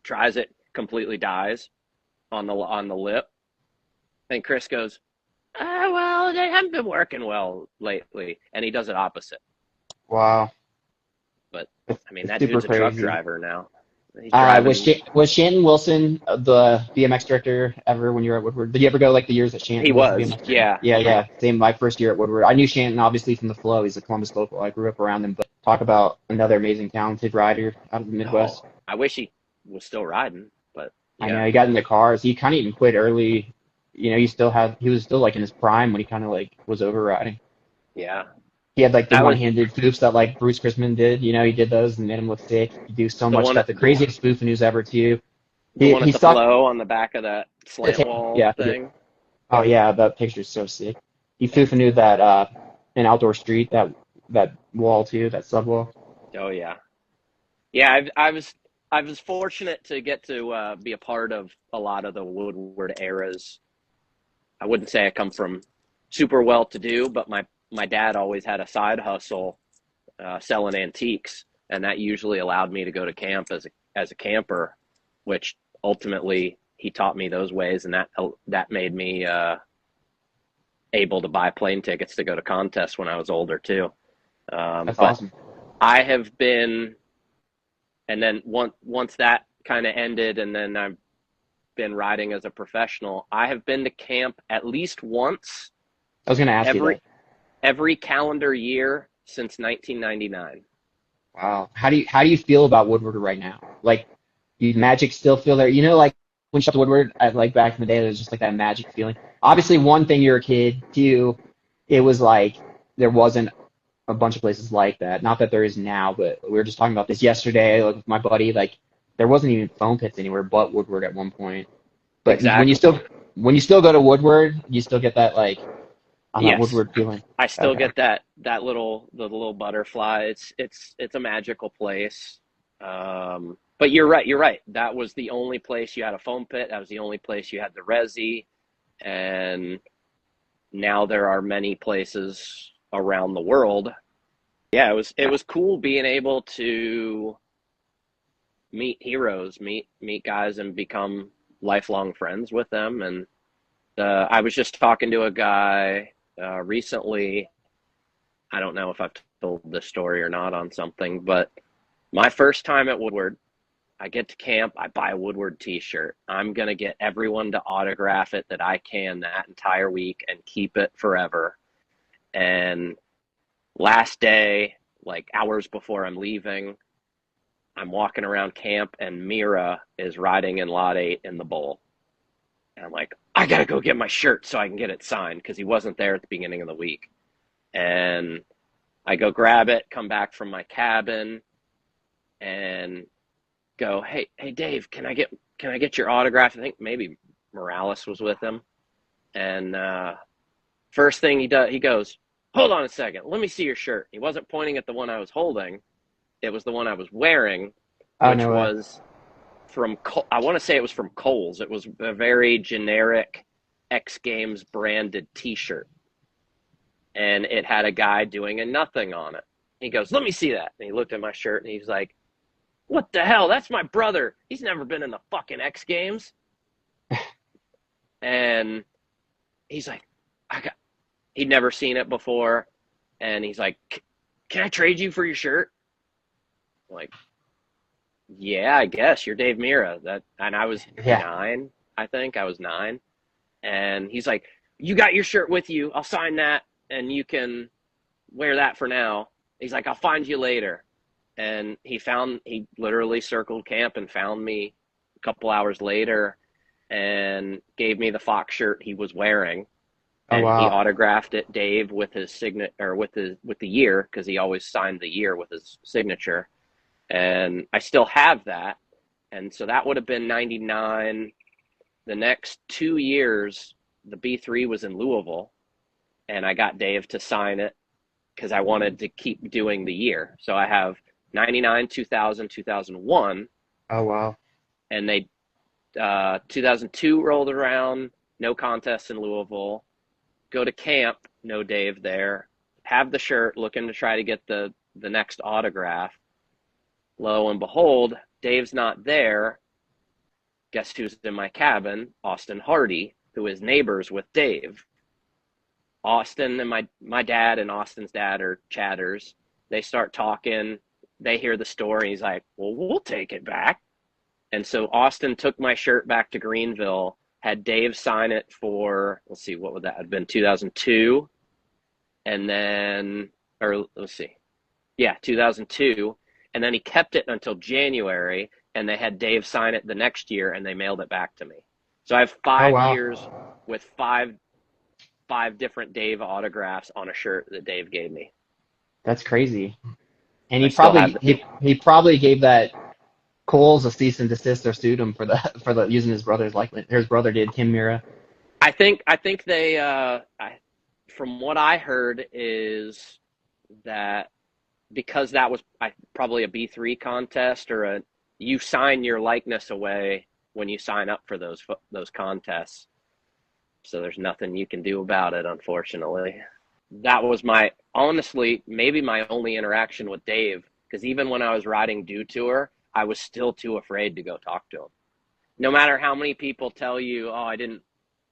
tries it, completely dies on the lip. And Chris goes, well, they haven't been working well lately. And he does it opposite. Wow. But, I mean, It's that super dude's a truck crazy. driver now. He's driving. Was Shannon Wilson the BMX director ever when you were at Woodward? Did you ever go like the years that He Shannon was the was, BMX director? yeah. Yeah. Same my first year at Woodward. I knew Shannon obviously from the flow. He's a Columbus local. I grew up around him. But talk about another amazing, talented rider out of the Midwest. Oh, I wish he was still riding, but I know yeah. he got in the cars. He kind of even quit early. You know, he was still like in his prime when he kind of like was overriding. Yeah. He had like the That was one-handed spoofs that like Bruce Chrisman did. You know, he did those and made him look sick. He do so the much one stuff. The craziest spoof news ever too. the one at He the sucked. flow on the back of that slant wall Yeah. thing. Oh yeah, that picture's so sick. He foo-knew that an outdoor street that wall too, that sub wall. Oh yeah. Yeah, I was fortunate to get to be a part of a lot of the Woodward eras. I wouldn't say I come from super well to do, but my dad always had a side hustle selling antiques, and that usually allowed me to go to camp as a camper, which ultimately he taught me those ways, and that made me able to buy plane tickets to go to contests when I was older too. That's But awesome. I have been, and then once that kind of ended, and then I've been riding as a professional, I have been to camp at least once I was gonna ask you that. every calendar year since 1999. Wow. How do you feel about Woodward right now? Like, do magic still feel there? You know, like when you shot to Woodward, like back in the day, there was just like that magic feeling. Obviously, one thing you're a kid, two, it was like there wasn't a bunch of places like that. Not that there is now, but we were just talking about this yesterday, like with my buddy. Like there wasn't even foam pits anywhere but Woodward at one point. But Exactly. when you still go to Woodward, you still get that like on that Yes, Woodward feeling. I still Okay. get the little butterfly. It's a magical place. But you're right. You're right. That was the only place you had a foam pit. That was the only place you had the resi, and now there are many places around the world. Yeah, it was cool being able to meet heroes, meet guys, and become lifelong friends with them. And I was just talking to a guy recently. I don't know if I've told this story or not on something, but my first time at Woodward, I get to camp, I buy a Woodward t-shirt. I'm going to get everyone to autograph it that I can that entire week and keep it forever. And last day, like hours before I'm leaving, I'm walking around camp and Mira is riding in lot 8 in the bowl. And I'm like, I got to go get my shirt so I can get it signed because he wasn't there at the beginning of the week. And I go grab it, come back from my cabin and go, hey Dave, can I get your autograph? I think maybe Morales was with him. And first thing he does, he goes, hold on a second, let me see your shirt. He wasn't pointing at the one I was holding. It was the one I was wearing, Oh which no way. was I want to say it was from Kohl's. It was a very generic X Games branded t-shirt. And it had a guy doing a nothing on it. He goes, let me see that. And he looked at my shirt and he's like, what the hell? That's my brother. He's never been in the fucking X Games. And he's like, he'd never seen it before. And he's like, can I trade you for your shirt? I'm like, yeah, I guess. You're Dave Mira. And I was Yeah. 9, I think. I was 9. And he's like, you got your shirt with you. I'll sign that and you can wear that for now. He's like, I'll find you later. And he literally circled camp and found me a couple hours later and gave me the Fox shirt he was wearing. Oh And he wow. autographed it, Dave, with his signature, or with the year, because he always signed the year with his signature. And I still have that. And so that would have been 99. The next 2 years, the B3 was in Louisville, and I got Dave to sign it because I wanted to keep doing the year. So I have 99, 2000, 2001, Oh wow. and they 2002 rolled around, no contest in Louisville. Go to camp, no Dave there. Have the shirt, looking to try to get the next autograph. Lo and behold, Dave's not there, Guess who's in my cabin? Austin Hardy, who is neighbors with Dave. Austin and my dad and Austin's dad are chatters. They start talking. They hear the story. He's like, well, we'll take it back. And so Austin took my shirt back to Greenville, had Dave sign it for, let's see, what would that have been, 2002? And then, or let's see, yeah, 2002. And then he kept it until January, and they had Dave sign it the next year, and they mailed it back to me. So I have Oh 5 years wow, with five different Dave autographs on a shirt that Dave gave me. that's crazy. And I he still have probably them. he probably gave that Coles a cease and desist or sued him for the using his brother's likeness. His brother did, Tim Mira. I think they from what I heard is that because that was probably a B3 contest or a you sign your likeness away when you sign up for those contests. So there's nothing you can do about it, unfortunately. That was my honestly maybe my only interaction with Dave because even when I was riding Dew Tour, I was still too afraid to go talk to him. No matter how many people tell you, "Oh, I didn't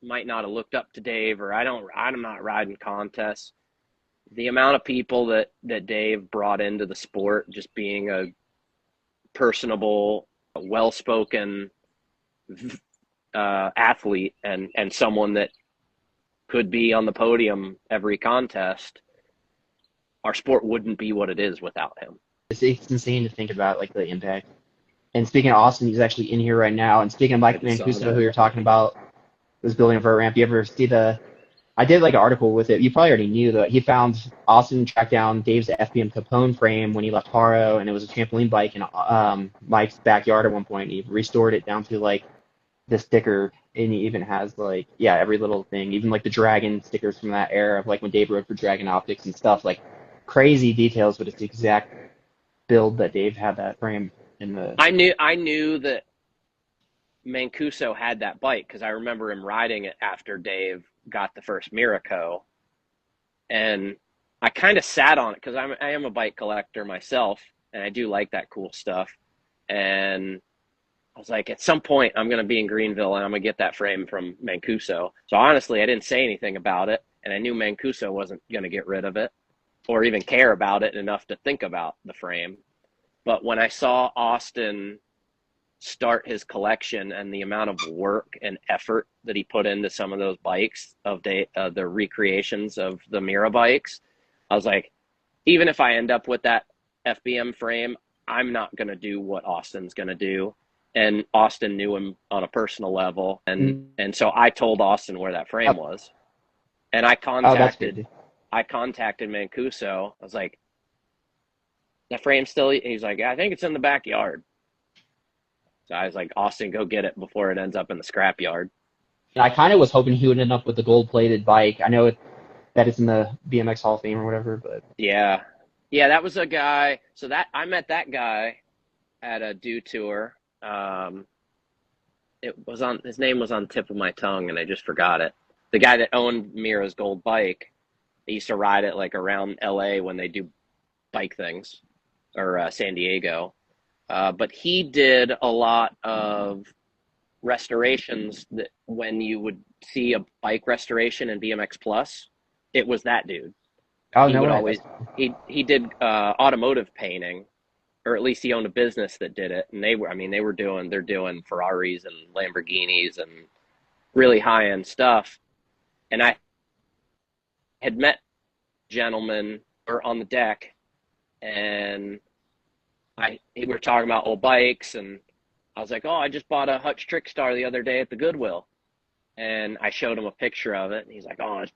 might not have looked up to Dave," or I'm not riding contests. The amount of people that Dave brought into the sport, just being a personable, well-spoken athlete, and someone that could be on the podium every contest, our sport wouldn't be what it is without him. It's insane to think about like the impact. And speaking of Austin, he's actually in here right now. And speaking of I Mike just saw Mancuso, that. who you're talking about, was building a vert ramp. You ever see the? I did like an article with it. You probably already knew that he found Austin tracked down Dave's FBM Capone frame when he left Haro, and it was a trampoline bike in Mike's backyard at one point. He restored it down to like the sticker, and he even has like every little thing, even like the Dragon stickers from that era of like when Dave rode for Dragon Optics and stuff. Like crazy details, but it's the exact build that Dave had that frame in the. I knew that Mancuso had that bike because I remember him riding it after Dave got the first Miraco, and I kind of sat on it because I am a bike collector myself, and I do like that cool stuff. And I was like, at some point, I'm going to be in Greenville, and I'm going to get that frame from Mancuso. So honestly, I didn't say anything about it, and I knew Mancuso wasn't going to get rid of it or even care about it enough to think about the frame. But when I saw Austin start his collection and the amount of work and effort that he put into some of those bikes of the recreations of the Mira bikes, I was like, even if I end up with that FBM frame, I'm not going to do what Austin's going to do. And Austin knew him on a personal level. And so I told Austin where that frame was. And Oh, that's crazy. I contacted Mancuso. I was like, that frame still, he's like, I think it's in the backyard. So I was like, Austin, go get it before it ends up in the scrapyard. And I kind of was hoping he would end up with the gold-plated bike. I know that it's in the BMX Hall of Fame or whatever, but Yeah. Yeah, that was a guy. So that I met that guy at a Dew Tour. His name was on the tip of my tongue and I just forgot it. The guy that owned Mira's gold bike, he used to ride it like around LA when they do bike things, or San Diego. But he did a lot of restorations that when you would see a bike restoration in BMX Plus, it was that dude. oh He no would way. always he did automotive painting, or at least he owned a business that did it. And they're doing Ferraris and Lamborghinis and really high end stuff. And I had met gentlemen or on the deck, and we were talking about old bikes, and I was like, oh, I just bought a Hutch Trickstar the other day at the Goodwill. And I showed him a picture of it, and he's like, oh, it's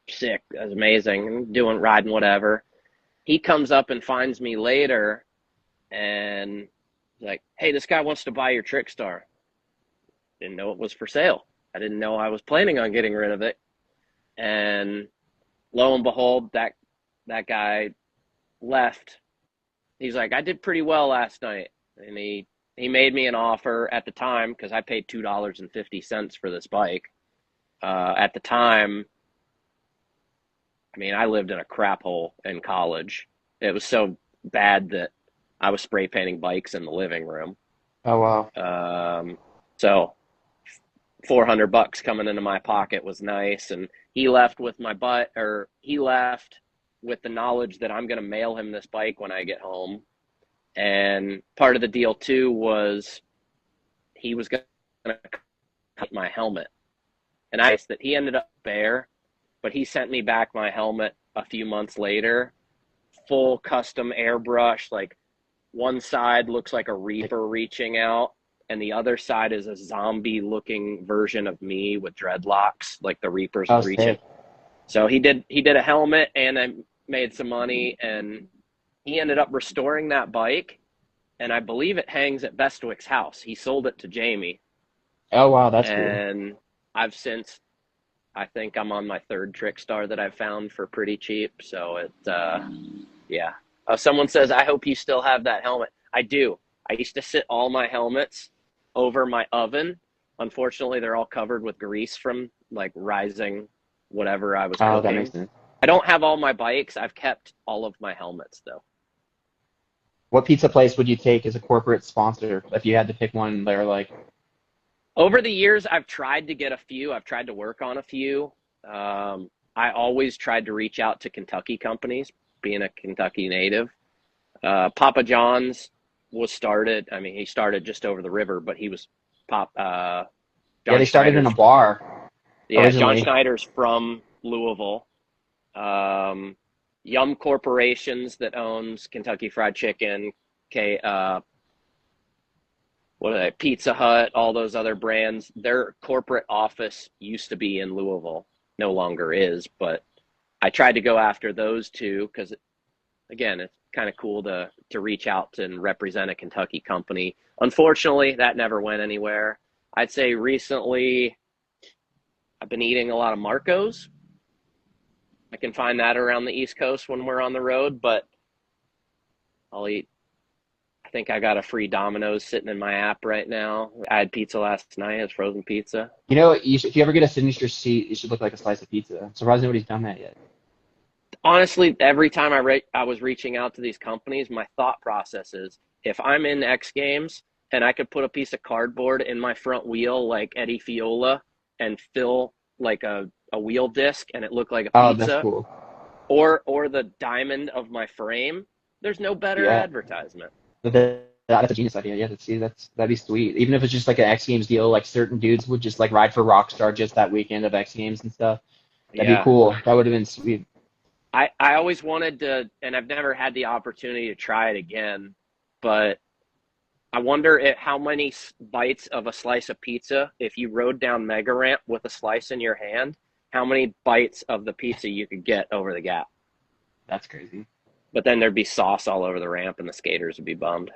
sick. That's amazing. And riding whatever. He comes up and finds me later, and he's like, hey, this guy wants to buy your Trickstar. Didn't know it was for sale. I didn't know I was planning on getting rid of it. And lo and behold, that guy left. He's like, I did pretty well last night. And he made me an offer at the time, because I paid $2.50 for this bike. At the time, I lived in a crap hole in college. It was so bad that I was spray painting bikes in the living room. Oh wow. So $400 coming into my pocket was nice. And he left with he left with the knowledge that I'm going to mail him this bike when I get home. And part of the deal too was he was going to cut my helmet. And I that he ended up bare, but he sent me back my helmet a few months later, full custom airbrush. Like one side looks like a Reaper reaching out, and the other side is a zombie looking version of me with dreadlocks, like the Reaper's reaching. Sick. So he did a helmet, and I made some money, and he ended up restoring that bike, and I believe it hangs at Bestwick's house. He sold it to Jamie. Oh wow, that's cool. And I've since, I think I'm on my third Trickstar that I've found for pretty cheap. So yeah. Someone says, I hope you still have that helmet. I do. I used to sit all my helmets over my oven. Unfortunately, they're all covered with grease from like rising whatever I was cooking. Oh, that makes sense. I don't have all my bikes. I've kept all of my helmets though. What pizza place would you take as a corporate sponsor if you had to pick one? They're like, over the years, I've tried to get a few. I've tried to work on a few. I always tried to reach out to Kentucky companies, being a Kentucky native. Papa John's was started. I mean, he started just over the river, but he was yeah, they started in a bar. Yeah, originally. John Schneider's from Louisville. Yum Corporations that owns Kentucky Fried Chicken, Pizza Hut, all those other brands. Their corporate office used to be in Louisville, no longer is, but I tried to go after those two because, again, it's kind of cool to reach out and represent a Kentucky company. Unfortunately, that never went anywhere. I'd say recently I've been eating a lot of Marco's. I can find that around the East Coast when we're on the road, but I'll eat. I think I got a free Domino's sitting in my app right now. I had pizza last night. It's frozen pizza. You know, if you ever get a signature seat, it should look like a slice of pizza. I'm surprised nobody's done that yet. Honestly, every time I was reaching out to these companies, my thought process is, if I'm in X Games and I could put a piece of cardboard in my front wheel like Eddie Fiola and fill like a wheel disc and it looked like a pizza, Oh, that's cool. or the diamond of my frame, there's no better advertisement. That's a genius idea. Yeah, that'd be sweet. Even if it's just like an X Games deal, like certain dudes would just like ride for Rockstar just that weekend of X Games and stuff. That'd be cool. That would have been sweet. I always wanted to, and I've never had the opportunity to try it again, but I wonder how many bites of a slice of pizza, if you rode down Mega Ramp with a slice in your hand, how many bites of the pizza you could get over the gap. That's crazy. But then there'd be sauce all over the ramp and the skaters would be bummed.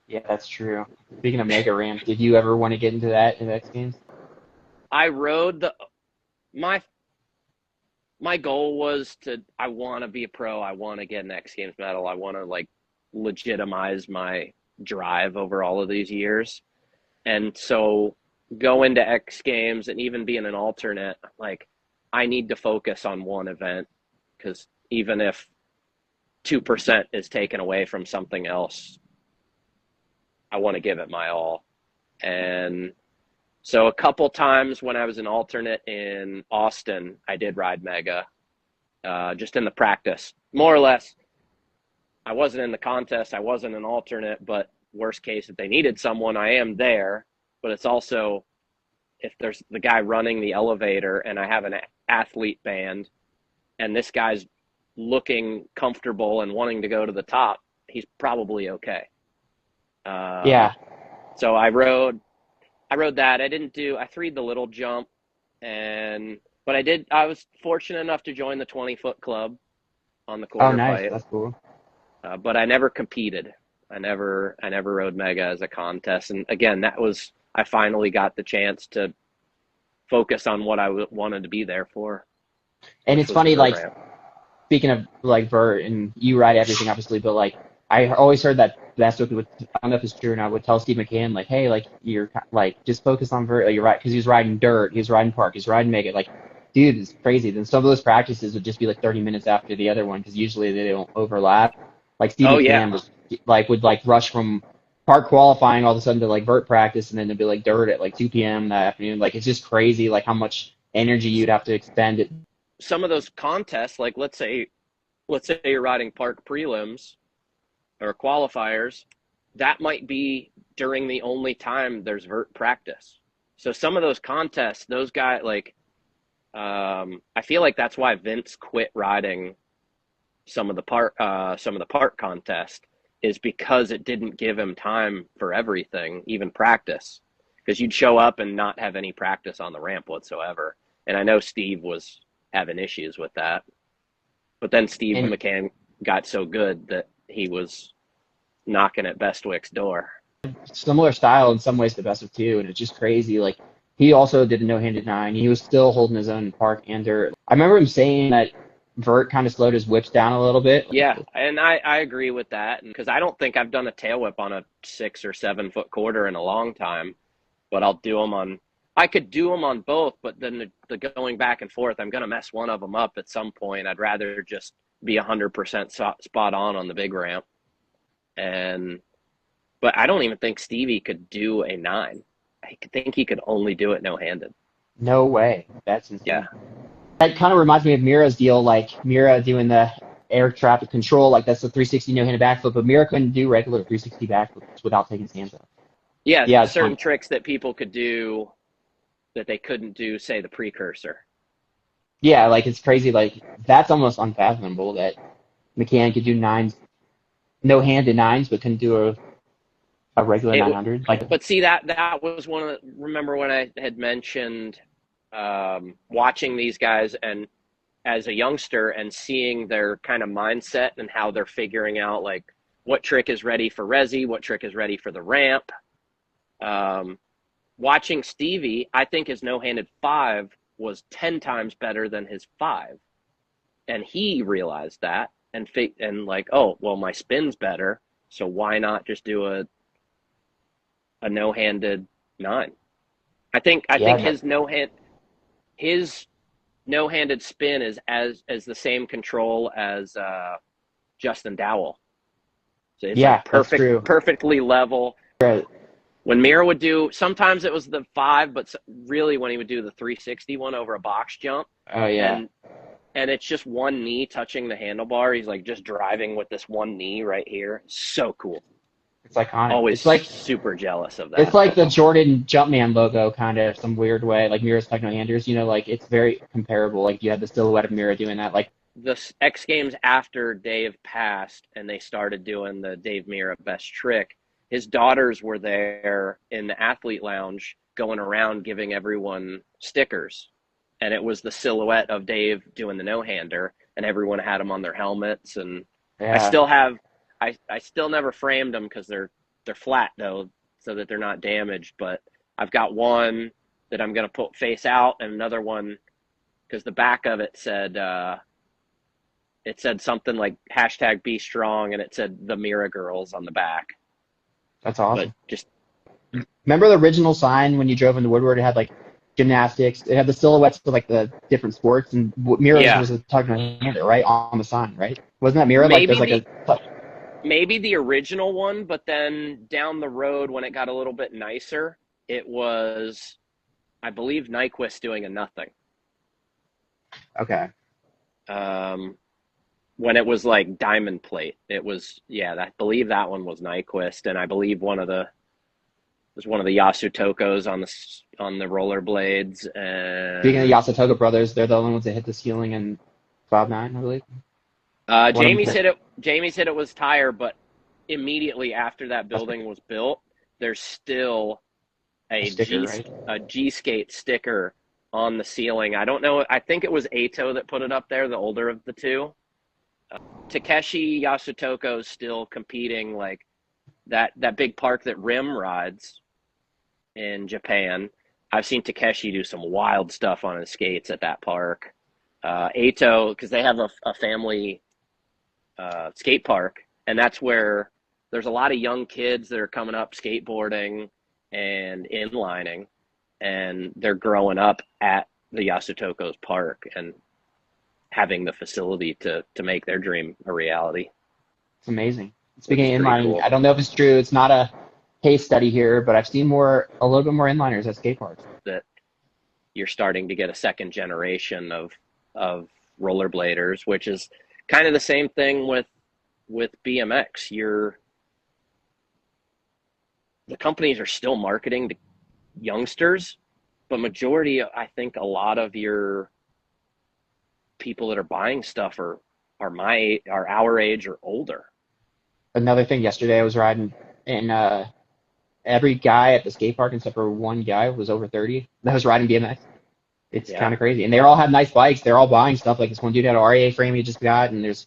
Yeah, that's true. Speaking of Mega Ramp, did you ever want to get into that in X Games? I rode my goal was I want to be a pro. I want to get an X Games medal. I want to like legitimize my drive over all of these years. And so go into X Games and even being an alternate, like I need to focus on one event, because even if 2% is taken away from something else, I want to give it my all. And so a couple times when I was an alternate in Austin, I did ride Mega, just in the practice. More or less, I wasn't in the contest, I wasn't an alternate, but worst case, if they needed someone, I am there. But it's also, if there's the guy running the elevator and I have an athlete band and this guy's looking comfortable and wanting to go to the top, he's probably okay. Yeah. So I rode that. I threed the little jump, but I was fortunate enough to join the 20-foot club on the quarter nice. pipe. That's cool. But I never competed. I never rode Mega as a contest. And again, I finally got the chance to focus on what I wanted to be there for. And it's funny, like, speaking of like Vert, and you ride everything obviously, but like I always heard that Bestwick would, I don't know if it's true or not, would tell Steve McCann like, hey, like you're like just focus on Vert, like, you're right, because he was riding dirt, he was riding park, he was riding Mega, like, dude, it's crazy. Then some of those practices would just be like 30 minutes after the other one, because usually they don't overlap. Like Steve McCann was like would like rush from park qualifying all of a sudden to like vert practice, and then it'd be like dirt at like 2 p.m. that afternoon. Like it's just crazy, like how much energy you'd have to expend it. Some of those contests, like let's say you're riding park prelims or qualifiers, that might be during the only time there's vert practice. So some of those contests, those guys like, I feel like that's why Vince quit riding some of the park contest, is because it didn't give him time for everything, even practice. Because you'd show up and not have any practice on the ramp whatsoever. And I know Steve was having issues with that. But then Steve McCann got so good that he was knocking at Bestwick's door. Similar style in some ways to Best of Two, and it's just crazy. Like he also did a no-handed 9. He was still holding his own in park and dirt. I remember him saying that vert kind of slowed his whips down a little bit. Yeah, and I agree with that, because I don't think I've done a tail whip on a 6 or 7 foot quarter in a long time, but I'll do them on. I could do them on both, but then the going back and forth, I'm going to mess one of them up at some point. I'd rather just be 100% spot on the big ramp. But I don't even think Stevie could do a 9. I think he could only do it no-handed. No way. That's insane. Yeah. That kind of reminds me of Mira's deal, like Mira doing the air traffic control, like that's the 360 no-handed backflip, but Mira couldn't do regular 360 backflips without taking his hands off. Yeah, certain tricks that people could do that they couldn't do, say, the precursor. Yeah, like it's crazy. Like that's almost unfathomable that McCann could do 9s, no-handed 9s, but couldn't do a regular 900. Like, but see, that was one of the, remember when I had mentioned watching these guys and as a youngster and seeing their kind of mindset and how they're figuring out like what trick is ready for resi, what trick is ready for the ramp. Watching Stevie, I think his no-handed 5 was 10 times better than his 5. And he realized that and like, oh, well, my spin's better, so why not just do a no-handed 9? I think his no-handed spin is as the same control as Justin Dowell. So it's like perfectly level. Right. When Mira would do, sometimes it was the 5, but really when he would do the 360 one over a box jump. Oh yeah. And it's just one knee touching the handlebar. He's like just driving with this one knee right here. So cool. It's iconic. Always it's like super jealous of that. It's like the Jordan Jumpman logo, kind of some weird way. Like Mira's techno-handers, like it's very comparable. Like you had the silhouette of Mira doing that. Like the X Games after Dave passed, and they started doing the Dave Mira best trick. His daughters were there in the athlete lounge going around giving everyone stickers. And it was the silhouette of Dave doing the no-hander, and everyone had them on their helmets. And yeah. I still never framed them because they're flat though, so that they're not damaged. But I've got one that I'm going to put face out, and another one because the back of it said something like #Be Strong, and it said the Mira Girls on the back. That's awesome. But just remember the original sign when you drove into Woodward? It had like gymnastics. It had the silhouettes of like the different sports, and Mira was a techno-hander, right, on the sign, right? Wasn't that Mira? Maybe the original one, but then down the road when it got a little bit nicer, it was, I believe, Nyquist doing a nothing. Okay. When it was like diamond plate, it was, I believe that one was Nyquist, and I believe one of the Yasutokos on the rollerblades. And speaking of Yasutoko brothers, they're the only ones that hit the ceiling in Cloud 9, I believe. Jamie said it was tire, but immediately after that building was built, there's still a G-Skate sticker on the ceiling. I don't know. I think it was Ato that put it up there, the older of the two. Takeshi Yasutoko is still competing, like that big park that Rim rides in Japan. I've seen Takeshi do some wild stuff on his skates at that park. Ato, because they have a family skate park, and that's where there's a lot of young kids that are coming up skateboarding and inlining, and they're growing up at the Yasutoko's park and having the facility to make their dream a reality. It's amazing. Speaking of inlining, cool. I don't know if it's true. It's not a case study here, but I've seen a little bit more inliners at skate parks. that you're starting to get a second generation of rollerbladers, which is kind of the same thing with BMX. The companies are still marketing to youngsters, but majority, I think a lot of your people that are buying stuff are our age or older. Another thing, yesterday I was riding, and every guy at the skate park except for one guy was over 30 that was riding BMX. It's Yeah. kind of crazy, and they all have nice bikes. They're all buying stuff. Like this one dude had an REA frame he just got, and there's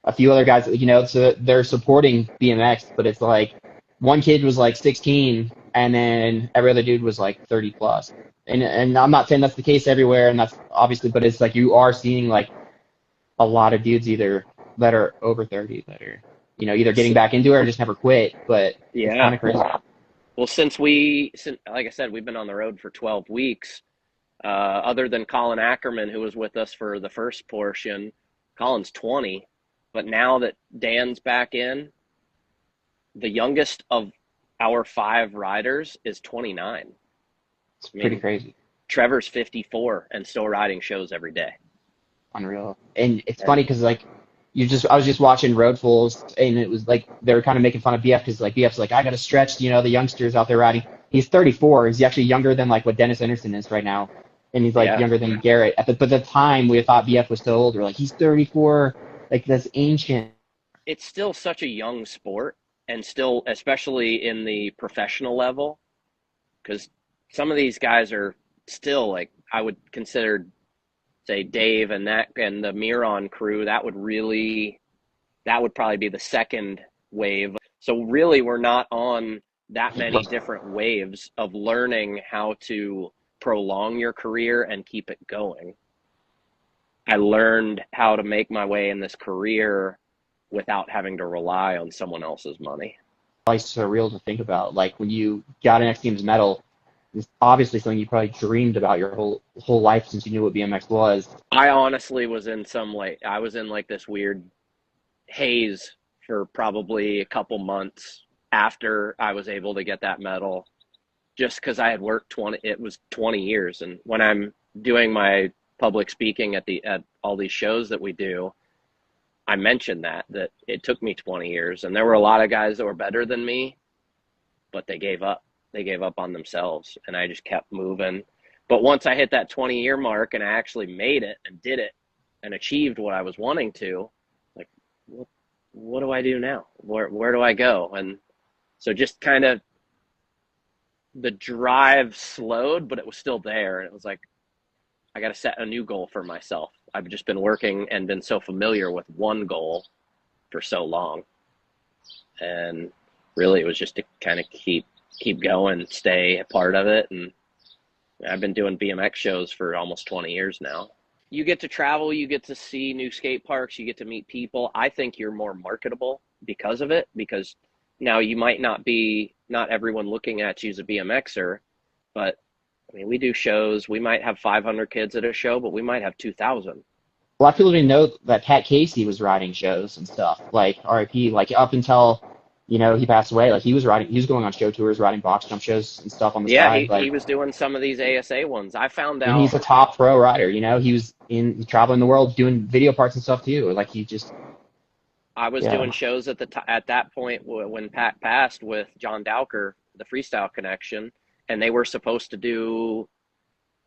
a few other guys, so they're supporting BMX, but it's like one kid was like 16, and then every other dude was like 30 plus. And I'm not saying that's the case everywhere, and that's obviously, but it's like you are seeing like a lot of dudes either that are over 30 that are, either getting back into it or just never quit. But it's Yeah. kind of crazy. Well, since like I said, we've been on the road for 12 weeks. Other than Colin Ackerman, who was with us for the first portion, Colin's 20. But now that Dan's back in, the youngest of our 5 riders is 29. It's pretty crazy. Trevor's 54 and still riding shows every day. Unreal. And it's funny because like I was just watching Road Fools, and it was like they were kind of making fun of BF because like BF's like, I got to stretch, the youngsters out there riding. He's 34. He's actually younger than like what Dennis Anderson is right now, and he's like younger than Garrett. But at the time we thought BF was so old. We're like, he's 34. Like that's ancient. It's still such a young sport, and still, especially in the professional level, because some of these guys are still like, I would consider, say, Dave and the Miron crew, that would probably be the second wave. So really, we're not on that many different waves of learning how to prolong your career and keep it going. I learned how to make my way in this career without having to rely on someone else's money. It's surreal to think about. Like when you got an X Games medal, it's obviously something you probably dreamed about your whole life since you knew what BMX was. I honestly was in like this weird haze for probably a couple months after I was able to get that medal, just because I had worked 20 years. And when I'm doing my public speaking at all these shows that we do, I mentioned that it took me 20 years, and there were a lot of guys that were better than me, but they gave up. They gave up on themselves, and I just kept moving. But once I hit that 20-year mark and I actually made it and did it and achieved what I was wanting to, like, what do I do now? Where do I go? And so just kind of the drive slowed, but it was still there. And it was like, I got to set a new goal for myself. I've just been working and been so familiar with one goal for so long. And really it was just to kind of keep going, stay a part of it. And I've been doing BMX shows for almost 20 years now. You get to travel, you get to see new skate parks, you get to meet people. I think you're more marketable because of it, because now you might not everyone looking at you as a BMXer, but I mean, we do shows. We might have 500 kids at a show, but we might have 2,000. A lot of people didn't know that Pat Casey was riding shows and stuff, like RIP, like up until, he passed away. Like he was going on show tours, riding box jump shows and stuff on the side. Yeah, he was doing some of these ASA ones. I found out. And he's a top pro rider, he was traveling the world doing video parts and stuff too. Like I was doing shows at that point when Pat passed with John Dowker, the Freestyle Connection, and they were supposed to do,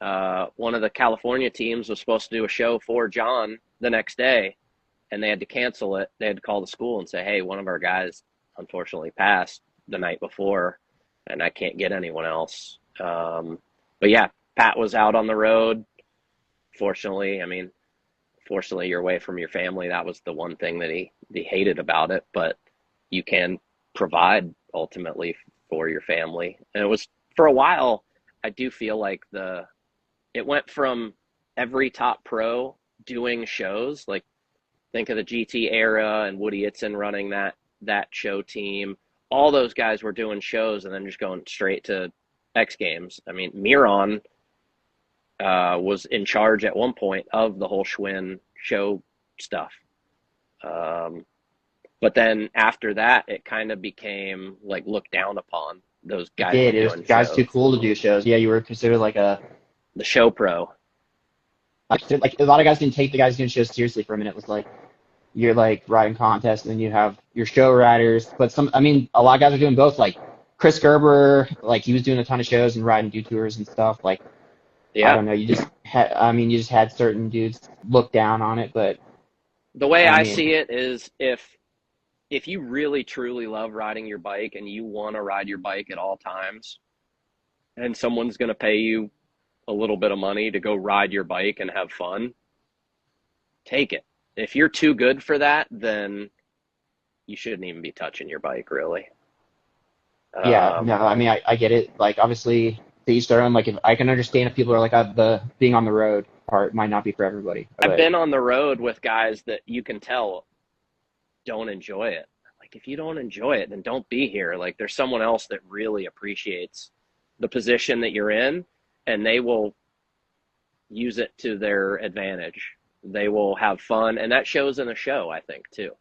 one of the California teams was supposed to do a show for John the next day, and they had to cancel it. They had to call the school and say, hey, one of our guys unfortunately passed the night before, and I can't get anyone else. But yeah, Pat was out on the road. Fortunately, you're away from your family. That was the one thing that he hated about it, but you can provide ultimately for your family. And it was, for a while, I do feel like it went from every top pro doing shows, like think of the GT era and Woody Itzen running that show team. All those guys were doing shows and then just going straight to X Games. I mean, Miron was in charge at one point of the whole Schwinn show stuff. But But then after that, it kind of became like looked down upon. Those It guys did. were It was doing guys too shows. cool to do shows. Yeah, you were considered like The show pro. like a lot of guys didn't take the guys doing shows seriously for a minute. It was like you're like riding contests and then you have your show riders. But I mean, a lot of guys are doing both. Like Chris Gerber, like he was doing a ton of shows and riding do tours and stuff. Like I Yeah. don't know, you just had certain dudes look down on it. But The way I I mean, see it is if you really truly love riding your bike and you want to ride your bike at all times, and someone's going to pay you a little bit of money to go ride your bike and have fun, take it. If you're too good for that, then you shouldn't even be touching your bike, really. yeah, no, I mean, I get it. Like obviously, to each their own. Like if I can understand if people are like the being on the road part might not be for everybody. I've But been on the road with guys that you can tell don't enjoy it. Like if you don't enjoy it, then don't be here. Like there's someone else that really appreciates the position that you're in, and they will use it to their advantage. They will have fun, and that shows in the show, I think, too.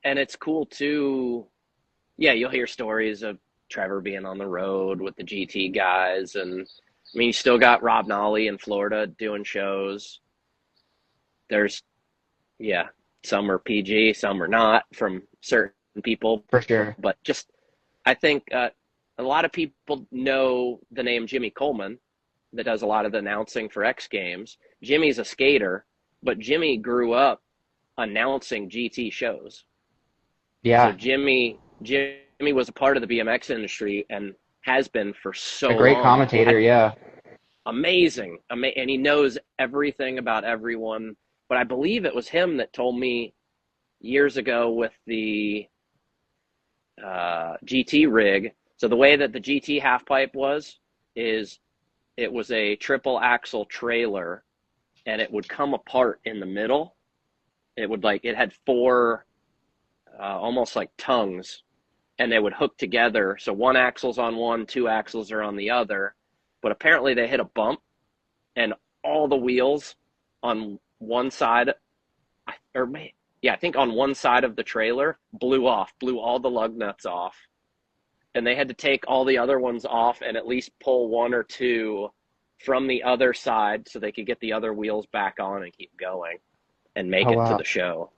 And it's cool too. Yeah, you'll hear stories of Trevor being on the road with the GT guys, and I mean, you still got Rob and Ollie in Florida doing shows. There's, yeah, some are PG, some are not from certain people, for sure, but just I think a lot of people know the name Jimmy Coleman that does a lot of the announcing for X Games. Jimmy's a skater, but Jimmy grew up announcing GT shows. So yeah, Jimmy was a part of the BMX industry and has been for so a great long. commentator. Yeah, Amazing. And he knows everything about everyone. But I believe it was him that told me years ago with the GT rig. So the way that the GT half pipe is it was a triple axle trailer, and it would come apart in the middle. It had four almost like tongues, and they would hook together. So one axle's on one, two axles are on the other. But apparently they hit a bump, and all the wheels on one side, I think on one side of the trailer blew all the lug nuts off. And they had to take all the other ones off and at least pull one or two from the other side so they could get the other wheels back on and keep going and make oh it to wow, the show.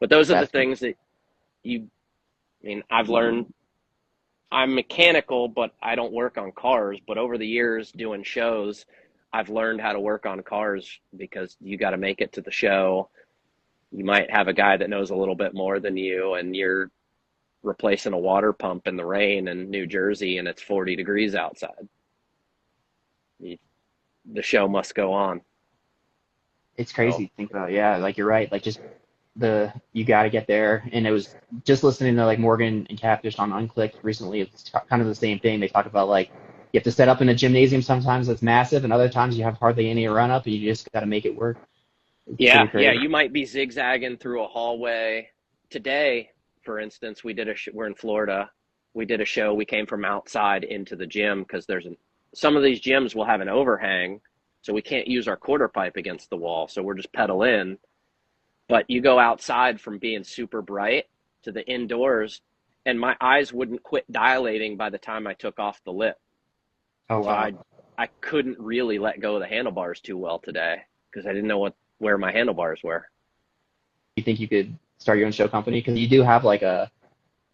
But those are the that's things that I've learned. I'm mechanical, but I don't work on cars. But over the years doing shows, I've learned how to work on cars because you got to make it to the show. You might have a guy that knows a little bit more than you, and you're replacing a water pump in the rain in New Jersey and it's 40 degrees outside. The show must go on. it's So, crazy to think about. Yeah, like you're right. Like just you got to get there. And it was just listening to like Morgan and Catfish on Unclicked recently. It's kind of the same thing. They talk about like you have to set up in a gymnasium sometimes that's massive, and other times you have hardly any run up, and you just got to make it work. It's pretty yeah, crazy. you might be zigzagging through a hallway. Today, for instance, we're in Florida. We did a show. We came from outside into the gym because some of these gyms will have an overhang, so we can't use our quarter pipe against the wall. So we're just pedal in. But you go outside from being super bright to the indoors, and my eyes wouldn't quit dilating by the time I took off the lip. Oh So wow. I couldn't really let go of the handlebars too well today because I didn't know where my handlebars were. You think you could start your own show company? Because you do have like a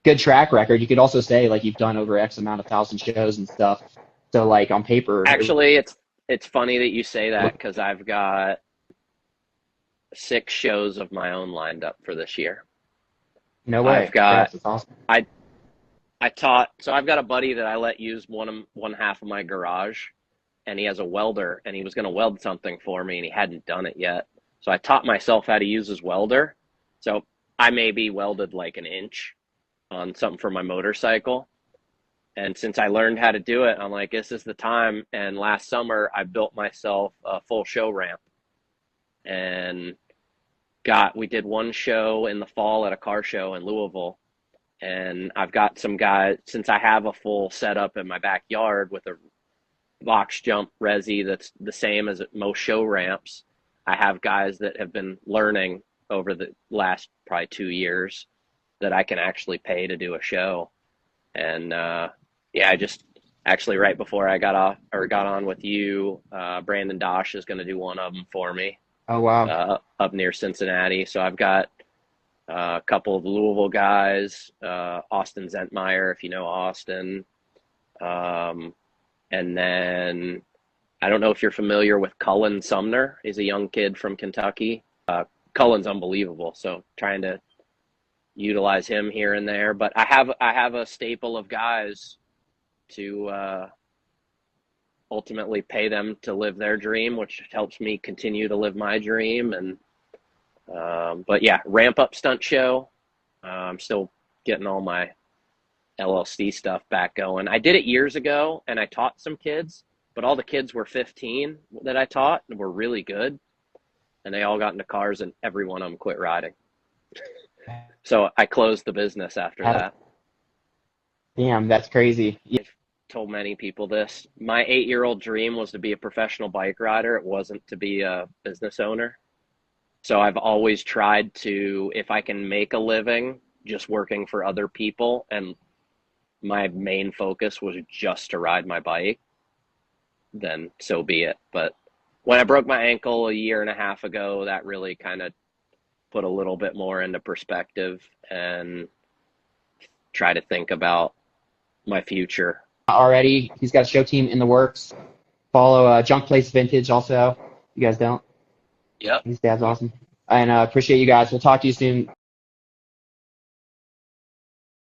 good track record. You could also say like you've done over X amount of thousand shows and stuff. So like on paper, Actually, it's funny that you say that because I've got 6 shows of my own lined up for this year. no I've way. got Congrats, that's awesome. so I've got a buddy that I let use one half of my garage, and he has a welder, and he was going to weld something for me, and he hadn't done it yet. So I taught myself how to use his welder. So I maybe welded like an inch on something for my motorcycle. And since I learned how to do it, I'm like, this is the time. And last summer, I built myself a full show ramp. And we did one show in the fall at a car show in Louisville. And I've got some guys, since I have a full setup in my backyard with a box jump resi that's the same as most show ramps, I have guys that have been learning over the last probably 2 years. that I can actually pay to do a show. And yeah, I just actually right before I got on with you, Brandon Dosh is going to do one of them for me. Oh, wow. Up near Cincinnati. So I've got a couple of Louisville guys, Austin Zentmeyer, if you know Austin. And then I don't know if you're familiar with Cullen Sumner. He's a young kid from Kentucky. Cullen's unbelievable. So trying to utilize him here and there. But I have a staple of guys to ultimately pay them to live their dream, which helps me continue to live my dream. And but yeah, ramp up stunt show. I'm still getting all my LLC stuff back going. I did it years ago and I taught some kids, but all the kids were 15 that I taught and were really good. And they all got into cars and every one of them quit riding. So I closed the business after that. Damn, that's crazy. I've told many people this. My 8-year-old dream was to be a professional bike rider. It wasn't to be a business owner. So I've always tried to, if I can make a living just working for other people, and my main focus was just to ride my bike, then so be it. But when I broke my ankle a year and a half ago, that really kind of put a little bit more into perspective and try to think about my future. Already, he's got a show team in the works. Follow Junk Place Vintage also. You guys don't? Yep. His dad's awesome. And appreciate you guys. We'll talk to you soon.